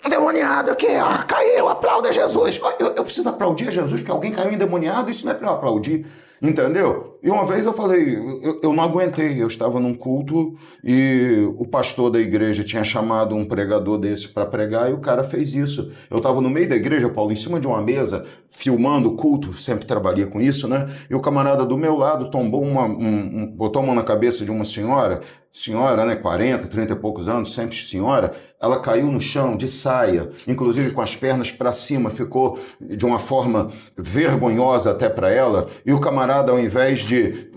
endemoniado aqui, ó, caiu, aplauda Jesus. Eu preciso aplaudir a Jesus porque alguém caiu endemoniado, isso não é para eu aplaudir. Entendeu? E uma vez eu falei, eu não aguentei, eu estava num culto e o pastor da igreja tinha chamado um pregador desse para pregar e o cara fez isso. Eu estava no meio da igreja, Paulo, em cima de uma mesa, filmando o culto, sempre trabalhei com isso, né? E o camarada do meu lado tombou botou a mão na cabeça de uma senhora, né, 40, 30 e poucos anos, sempre senhora, ela caiu no chão de saia, inclusive com as pernas para cima, ficou de uma forma vergonhosa até para ela, e o camarada, ao invés de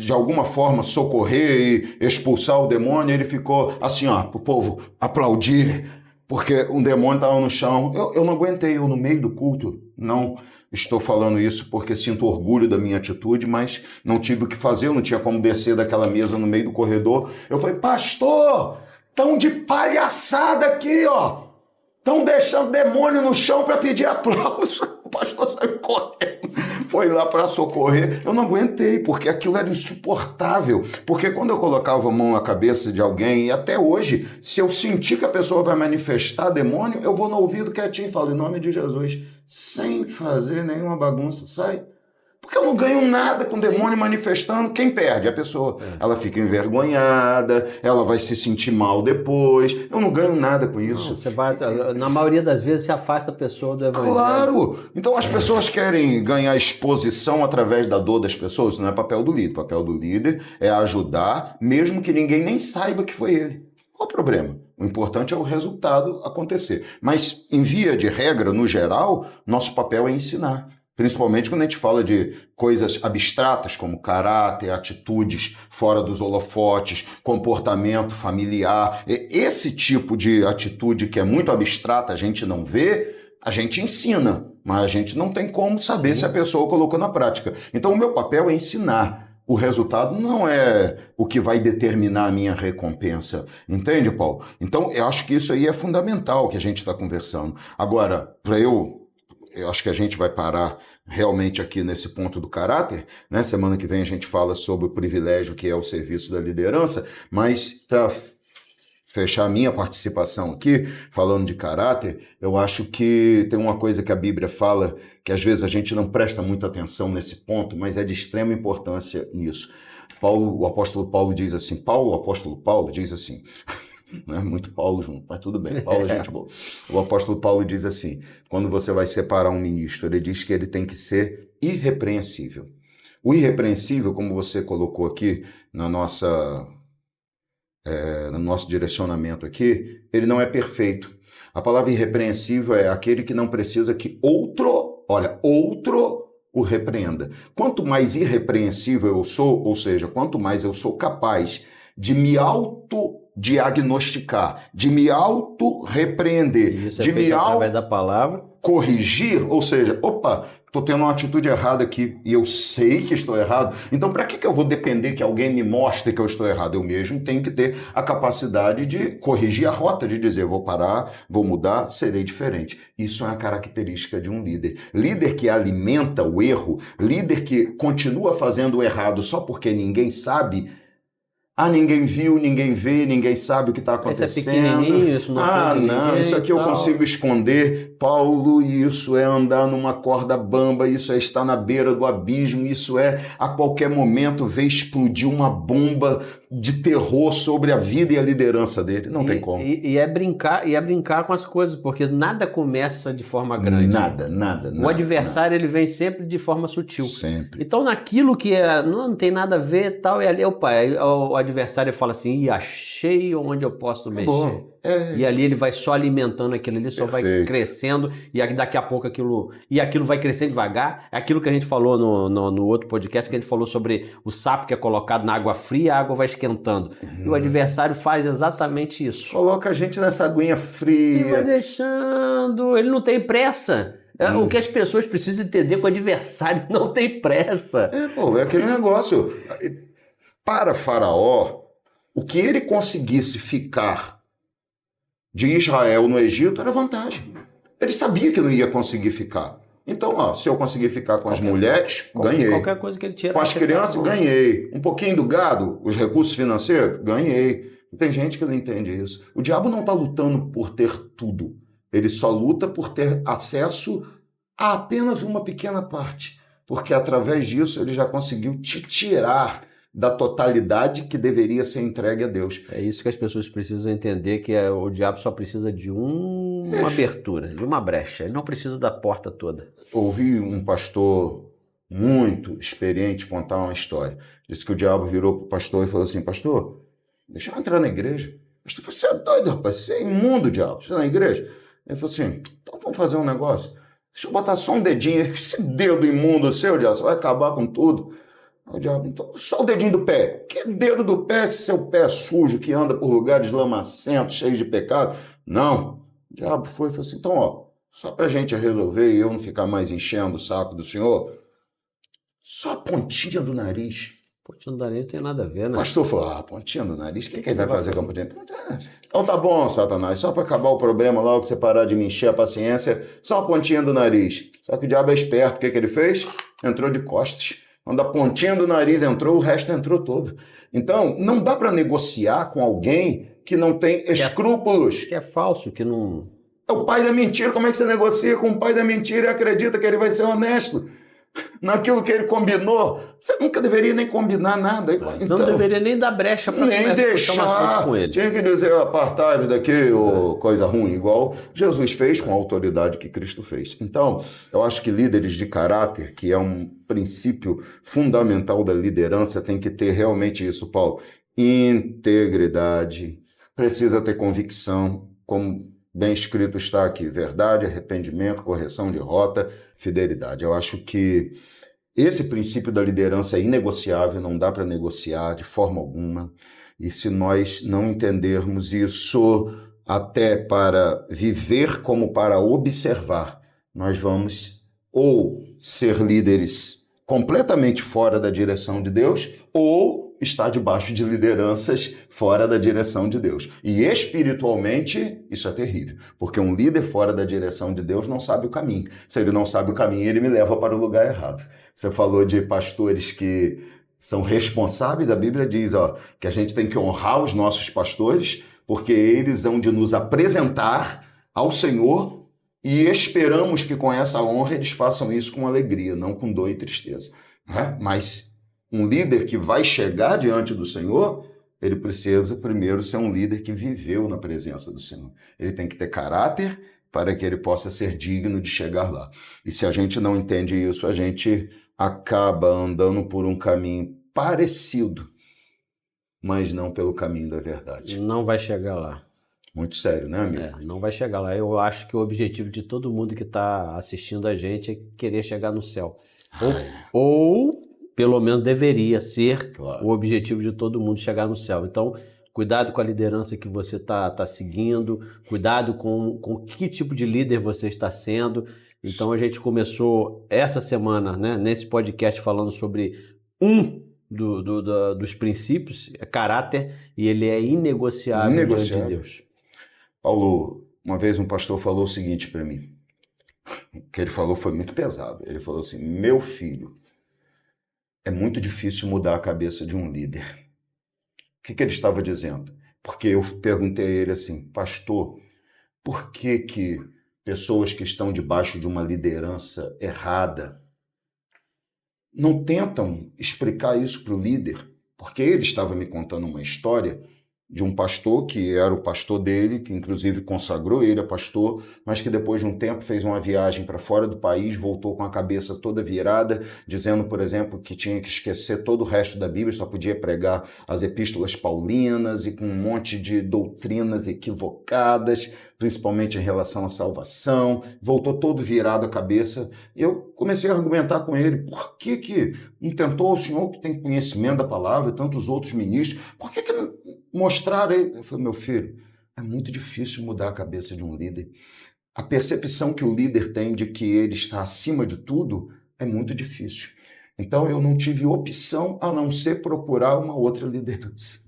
alguma forma socorrer e expulsar o demônio, ele ficou assim, ó, pro povo aplaudir, porque um demônio estava no chão. Eu não aguentei, eu no meio do culto, não estou falando isso porque sinto orgulho da minha atitude, mas não tive o que fazer, eu não tinha como descer daquela mesa no meio do corredor. Eu falei, pastor, tão de palhaçada aqui, ó. Estão deixando demônio no chão para pedir aplauso. O pastor saiu correndo, foi lá para socorrer. Eu não aguentei, porque aquilo era insuportável. Porque quando eu colocava a mão na cabeça de alguém, e até hoje, se eu sentir que a pessoa vai manifestar demônio, eu vou no ouvido quietinho e falo, em nome de Jesus, sem fazer nenhuma bagunça, sai. Porque eu não ganho nada com o demônio manifestando. Quem perde? A pessoa. Ela fica envergonhada, ela vai se sentir mal depois. Eu não ganho nada com isso. Não, você vai, na maioria das vezes, você afasta a pessoa do evangelho. Claro! Então as pessoas querem ganhar exposição através da dor das pessoas. Isso não é papel do líder. O papel do líder é ajudar, mesmo que ninguém nem saiba que foi ele. Qual o problema? O importante é o resultado acontecer. Mas, em via de regra, no geral, nosso papel é ensinar. Principalmente quando a gente fala de coisas abstratas como caráter, atitudes fora dos holofotes, comportamento familiar. Esse tipo de atitude que é muito abstrata, a gente não vê, a gente ensina, mas a gente não tem como saber se a pessoa colocou na prática. Então o meu papel é ensinar. O resultado não é o que vai determinar a minha recompensa. Entende, Paulo? Então eu acho que isso aí é fundamental que a gente está conversando. Agora, eu acho que a gente vai parar realmente aqui nesse ponto do caráter, né? Semana que vem a gente fala sobre o privilégio que é o serviço da liderança, mas para fechar a minha participação aqui, falando de caráter, eu acho que tem uma coisa que a Bíblia fala, que às vezes a gente não presta muita atenção nesse ponto, mas é de extrema importância nisso. O apóstolo Paulo diz assim, o apóstolo Paulo diz assim, não é muito Paulo junto, mas tudo bem, Paulo é gente boa. O apóstolo Paulo diz assim, quando você vai separar um ministro, ele diz que ele tem que ser irrepreensível. O irrepreensível, como você colocou aqui no nosso direcionamento aqui, ele não é perfeito. A palavra irrepreensível é aquele que não precisa que outro o repreenda. Quanto mais irrepreensível eu sou, ou seja, quanto mais eu sou capaz de me diagnosticar, de me auto-repreender, Isso é de me feito através da palavra. corrigir, ou seja, opa, estou tendo uma atitude errada aqui e eu sei que estou errado, então para que eu vou depender que alguém me mostre que eu estou errado? Eu mesmo tenho que ter a capacidade de corrigir a rota, de dizer, vou parar, vou mudar, serei diferente. Isso é uma característica de um líder. Líder que alimenta o erro, líder que continua fazendo o errado só porque ninguém sabe. Ninguém viu, ninguém vê, ninguém sabe o que está acontecendo. Esse é pequenininho, isso não ofende ninguém, isso aqui eu consigo esconder. Paulo, isso é andar numa corda bamba, isso é estar na beira do abismo, isso é a qualquer momento ver explodir uma bomba de terror sobre a vida e a liderança dele. Não tem como. E é brincar com as coisas, porque nada começa de forma grande. Nada. O adversário ele vem sempre de forma sutil. Sempre. Então naquilo que não tem nada a ver, tal, e ali o adversário fala assim, achei onde eu posso mexer. E ali ele vai só alimentando aquilo ali, só vai crescendo, e daqui a pouco aquilo vai crescendo devagar. É aquilo que a gente falou no outro podcast, que a gente falou sobre o sapo que é colocado na água fria, a água vai esquentando. E o adversário faz exatamente isso. Coloca a gente nessa aguinha fria. Ele vai deixando, ele não tem pressa. O que as pessoas precisam entender é que o adversário não tem pressa. É aquele negócio. Para Faraó, o que ele conseguisse ficar de Israel no Egito era vantagem. Ele sabia que não ia conseguir ficar. Então, se eu conseguir ficar com as mulheres, ganhei. Qualquer coisa que ele tira. Com as crianças, ganhei. Um pouquinho do gado, os recursos financeiros, ganhei. Tem gente que não entende isso. O diabo não está lutando por ter tudo. Ele só luta por ter acesso a apenas uma pequena parte. Porque através disso ele já conseguiu te tirar da totalidade que deveria ser entregue a Deus. É isso que as pessoas precisam entender, que o diabo só precisa de uma abertura, de uma brecha. Ele não precisa da porta toda. Ouvi um pastor muito experiente contar uma história. Disse que o diabo virou para o pastor e falou assim, pastor, deixa eu entrar na igreja. O pastor falou, você é doido, rapaz, você é imundo, diabo, você é na igreja? Ele falou assim, então vamos fazer um negócio. Deixa eu botar só um dedinho, esse dedo imundo seu, diabo, você vai acabar com tudo. O diabo, então, só o dedinho do pé. Que dedo do pé, se seu pé é sujo, que anda por lugares lamacentos, cheios de pecado? Não. O diabo foi e falou assim, então, só pra gente resolver e eu não ficar mais enchendo o saco do senhor, só a pontinha do nariz. Pontinha do nariz não tem nada a ver, né? O pastor falou, pontinha do nariz, o que ele vai fazer com a pontinha? Então tá bom, Satanás, só pra acabar o problema logo, que você parar de me encher a paciência, só a pontinha do nariz. Só que o diabo é esperto, o que ele fez? Entrou de costas. Quando a pontinha do nariz entrou, o resto entrou todo. Então, não dá para negociar com alguém que não tem escrúpulos. Que é falso, que não... É o pai da mentira. Como é que você negocia com o pai da mentira e acredita que ele vai ser honesto? Naquilo que ele combinou, você nunca deveria nem combinar nada. Você não deveria nem dar brecha para nem deixar com ele. Tinha que dizer, apartai-vos daqui, coisa ruim, igual Jesus fez com a autoridade que Cristo fez. Então, eu acho que líderes de caráter, que é um princípio fundamental da liderança, tem que ter realmente isso, Paulo. Integridade, precisa ter convicção, como bem escrito está aqui, verdade, arrependimento, correção de rota, fidelidade. Eu acho que esse princípio da liderança é inegociável, não dá para negociar de forma alguma. E se nós não entendermos isso até para viver como para observar, nós vamos ou ser líderes completamente fora da direção de Deus ou está debaixo de lideranças fora da direção de Deus. E espiritualmente, isso é terrível, porque um líder fora da direção de Deus não sabe o caminho. Se ele não sabe o caminho, ele me leva para o lugar errado. Você falou de pastores que são responsáveis, a Bíblia diz que a gente tem que honrar os nossos pastores, porque eles hão de nos apresentar ao Senhor e esperamos que com essa honra eles façam isso com alegria, não com dor e tristeza. Mas um líder que vai chegar diante do Senhor, ele precisa primeiro ser um líder que viveu na presença do Senhor. Ele tem que ter caráter para que ele possa ser digno de chegar lá. E se a gente não entende isso, a gente acaba andando por um caminho parecido, mas não pelo caminho da verdade. Não vai chegar lá. Muito sério, né, amigo? Não vai chegar lá. Eu acho que o objetivo de todo mundo que está assistindo a gente é querer chegar no céu. Ou pelo menos deveria ser o objetivo de todo mundo chegar no céu. Então, cuidado com a liderança que você está seguindo, cuidado com que tipo de líder você está sendo. Então a gente começou essa semana, né, nesse podcast falando sobre dos princípios, é caráter, e ele é inegociável diante de Deus. Paulo, uma vez um pastor falou o seguinte para mim, o que ele falou foi muito pesado. Ele falou assim: meu filho, é muito difícil mudar a cabeça de um líder. O que ele estava dizendo? Porque eu perguntei a ele assim: pastor, por que pessoas que estão debaixo de uma liderança errada não tentam explicar isso para o líder? Porque ele estava me contando uma história de um pastor que era o pastor dele, que inclusive consagrou ele a pastor, mas que depois de um tempo fez uma viagem para fora do país, voltou com a cabeça toda virada, dizendo, por exemplo, que tinha que esquecer todo o resto da Bíblia, só podia pregar as epístolas paulinas e com um monte de doutrinas equivocadas, principalmente em relação à salvação, voltou todo virado a cabeça. Eu comecei a argumentar com ele: por que não tentou o senhor que tem conhecimento da palavra, tantos outros ministros, por que não mostrar ele? Eu falei: meu filho, é muito difícil mudar a cabeça de um líder. A percepção que o líder tem de que ele está acima de tudo é muito difícil. Então eu não tive opção a não ser procurar uma outra liderança.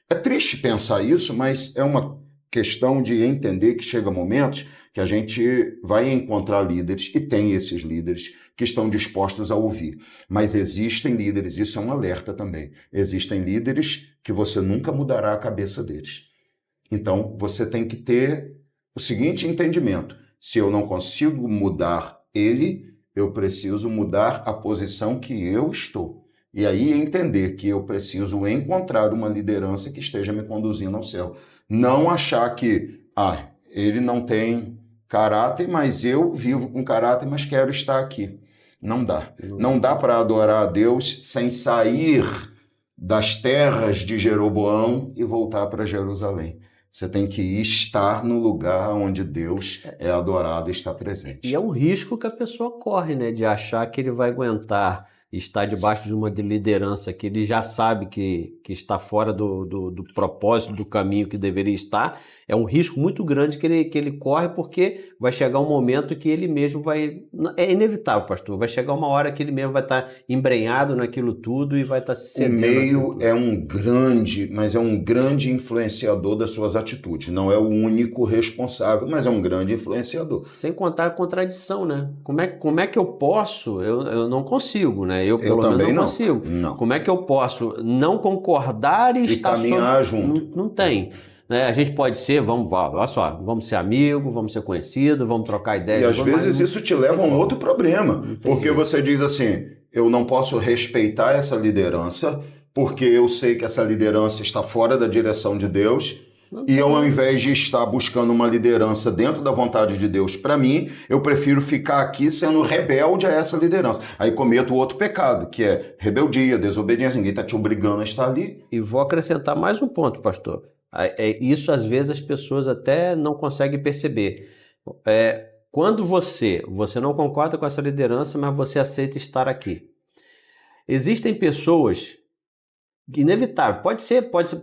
É triste pensar isso, mas é uma questão de entender que chega momentos que a gente vai encontrar líderes, e tem esses líderes que estão dispostos a ouvir. Mas existem líderes, isso é um alerta também, existem líderes que você nunca mudará a cabeça deles. Então, você tem que ter o seguinte entendimento: se eu não consigo mudar ele, eu preciso mudar a posição que eu estou. E aí entender que eu preciso encontrar uma liderança que esteja me conduzindo ao céu. Não achar que, ele não tem caráter, mas eu vivo com caráter, mas quero estar aqui. Não dá. Não dá para adorar a Deus sem sair das terras de Jeroboão e voltar para Jerusalém. Você tem que estar no lugar onde Deus é adorado e está presente. E é um risco que a pessoa corre, né? De achar que ele vai aguentar estar debaixo de uma liderança que ele já sabe que está fora do propósito, do caminho que deveria estar. É um risco muito grande que ele corre, porque vai chegar um momento que ele mesmo vai... É inevitável, pastor. Vai chegar uma hora que ele mesmo vai estar embrenhado naquilo tudo e vai estar se cedendo. O meio é um grande influenciador das suas atitudes. Não é o único responsável, mas é um grande influenciador. Sem contar a contradição, né? Como é que eu posso? Eu não consigo, né? Eu pelo menos não consigo. Não. Como é que eu posso não concordar e estar caminhar junto? Não tem. Né? A gente pode ser, olha só, vamos ser amigos, vamos ser conhecidos, vamos trocar ideias. E às vezes isso te leva a um outro problema, porque você diz assim: eu não posso respeitar essa liderança porque eu sei que essa liderança está fora da direção de Deus. E eu, ao invés de estar buscando uma liderança dentro da vontade de Deus para mim, eu prefiro ficar aqui sendo rebelde a essa liderança. Aí cometo outro pecado, que é rebeldia, desobediência. Ninguém está te obrigando a estar ali. E vou acrescentar mais um ponto, pastor. Isso, às vezes, as pessoas até não conseguem perceber. Quando você não concorda com essa liderança, mas você aceita estar aqui. Existem pessoas... Inevitável.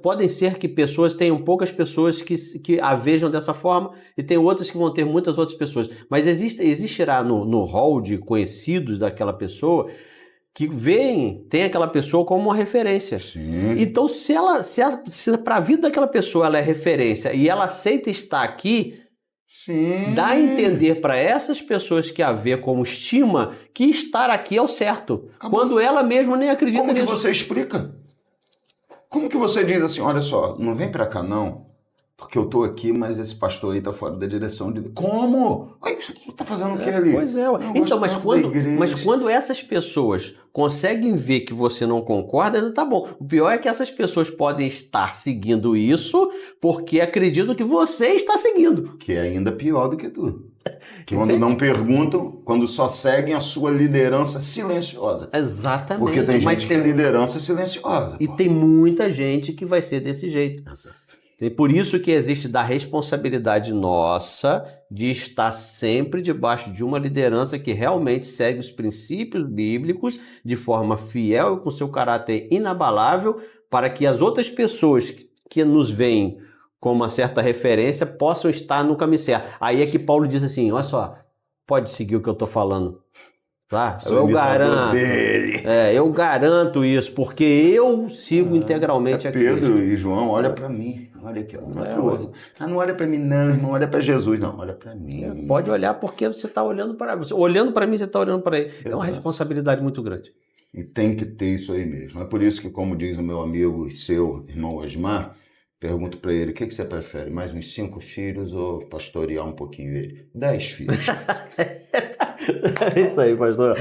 Podem ser que tenham poucas pessoas que a vejam dessa forma, e tem outras que vão ter muitas outras pessoas. Mas existirá no hall de conhecidos daquela pessoa que tem aquela pessoa como uma referência. Sim. Então, se para a vida daquela pessoa ela é referência e ela aceita estar aqui, sim, dá a entender para essas pessoas que a vê como estima que estar aqui é o certo. Acabou. Quando ela mesma nem acredita nisso. Como que você explica? Como que você diz assim: olha só, não vem pra cá não, porque eu tô aqui, mas esse pastor aí tá fora da direção de... Como? Você tá fazendo o que ali? Pois é. Então, mas quando essas pessoas conseguem ver que você não concorda, ainda tá bom. O pior é que essas pessoas podem estar seguindo isso porque acreditam que você está seguindo. Que é ainda pior do que tudo. Quando não perguntam, quando só seguem a sua liderança silenciosa. Exatamente. Porque tem gente que é liderança silenciosa. E tem muita gente que vai ser desse jeito. Exato. E por isso que existe da responsabilidade nossa de estar sempre debaixo de uma liderança que realmente segue os princípios bíblicos de forma fiel e com seu caráter inabalável, para que as outras pessoas que nos veem com uma certa referência possam estar no caminho certo. Aí é que Paulo diz assim, olha só, pode seguir o que eu estou falando. Tá? Eu garanto. Eu garanto isso, porque eu sigo integralmente a Cristo. Pedro e João, olha para mim. Olha aqui, ó. Não olha para mim, não, irmão. Olha para Jesus, não. Olha para mim. Pode olhar porque você está olhando para você. Olhando para mim, você está olhando para ele. Exato. É uma responsabilidade muito grande. E tem que ter isso aí mesmo. É por isso que, como diz o meu amigo e seu irmão Osmar, pergunto para ele, o que você prefere? Mais uns 5 filhos ou pastorear um pouquinho ele? 10 filhos. É isso aí, pastor.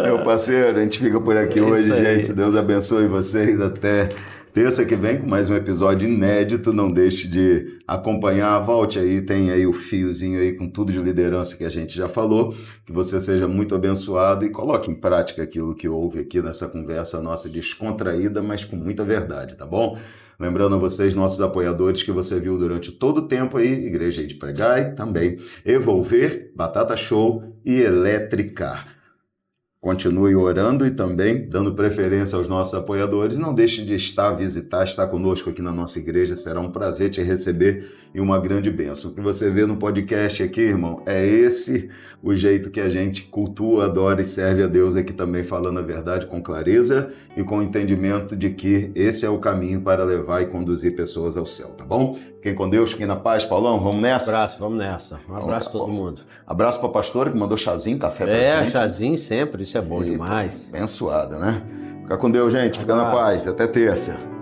Meu parceiro, a gente fica por aqui hoje, gente. Deus abençoe vocês. Até terça que vem com mais um episódio inédito. Não deixe de acompanhar. Volte aí, tem aí o fiozinho aí com tudo de liderança que a gente já falou. Que você seja muito abençoado e coloque em prática aquilo que houve aqui nessa conversa nossa descontraída, mas com muita verdade, tá bom? Lembrando a vocês, nossos apoiadores, que você viu durante todo o tempo aí, Igreja de Pregai, também Evolver, Batata Show e Elétrica. Continue orando e também dando preferência aos nossos apoiadores. Não deixe de visitar, estar conosco aqui na nossa igreja. Será um prazer te receber e uma grande bênção. O que você vê no podcast aqui, irmão, é esse o jeito que a gente cultua, adora e serve a Deus aqui também, falando a verdade com clareza e com entendimento de que esse é o caminho para levar e conduzir pessoas ao céu, tá bom? Fiquem com Deus, fiquem na paz. Paulão, vamos nessa? Abraço, vamos nessa. Um abraço a todo mundo. Abraço para a pastora que mandou chazinho, café pra gente. Chazinho sempre, isso é bom demais. Abençoada, né? Fica com Deus, gente. Fica na paz. Até terça.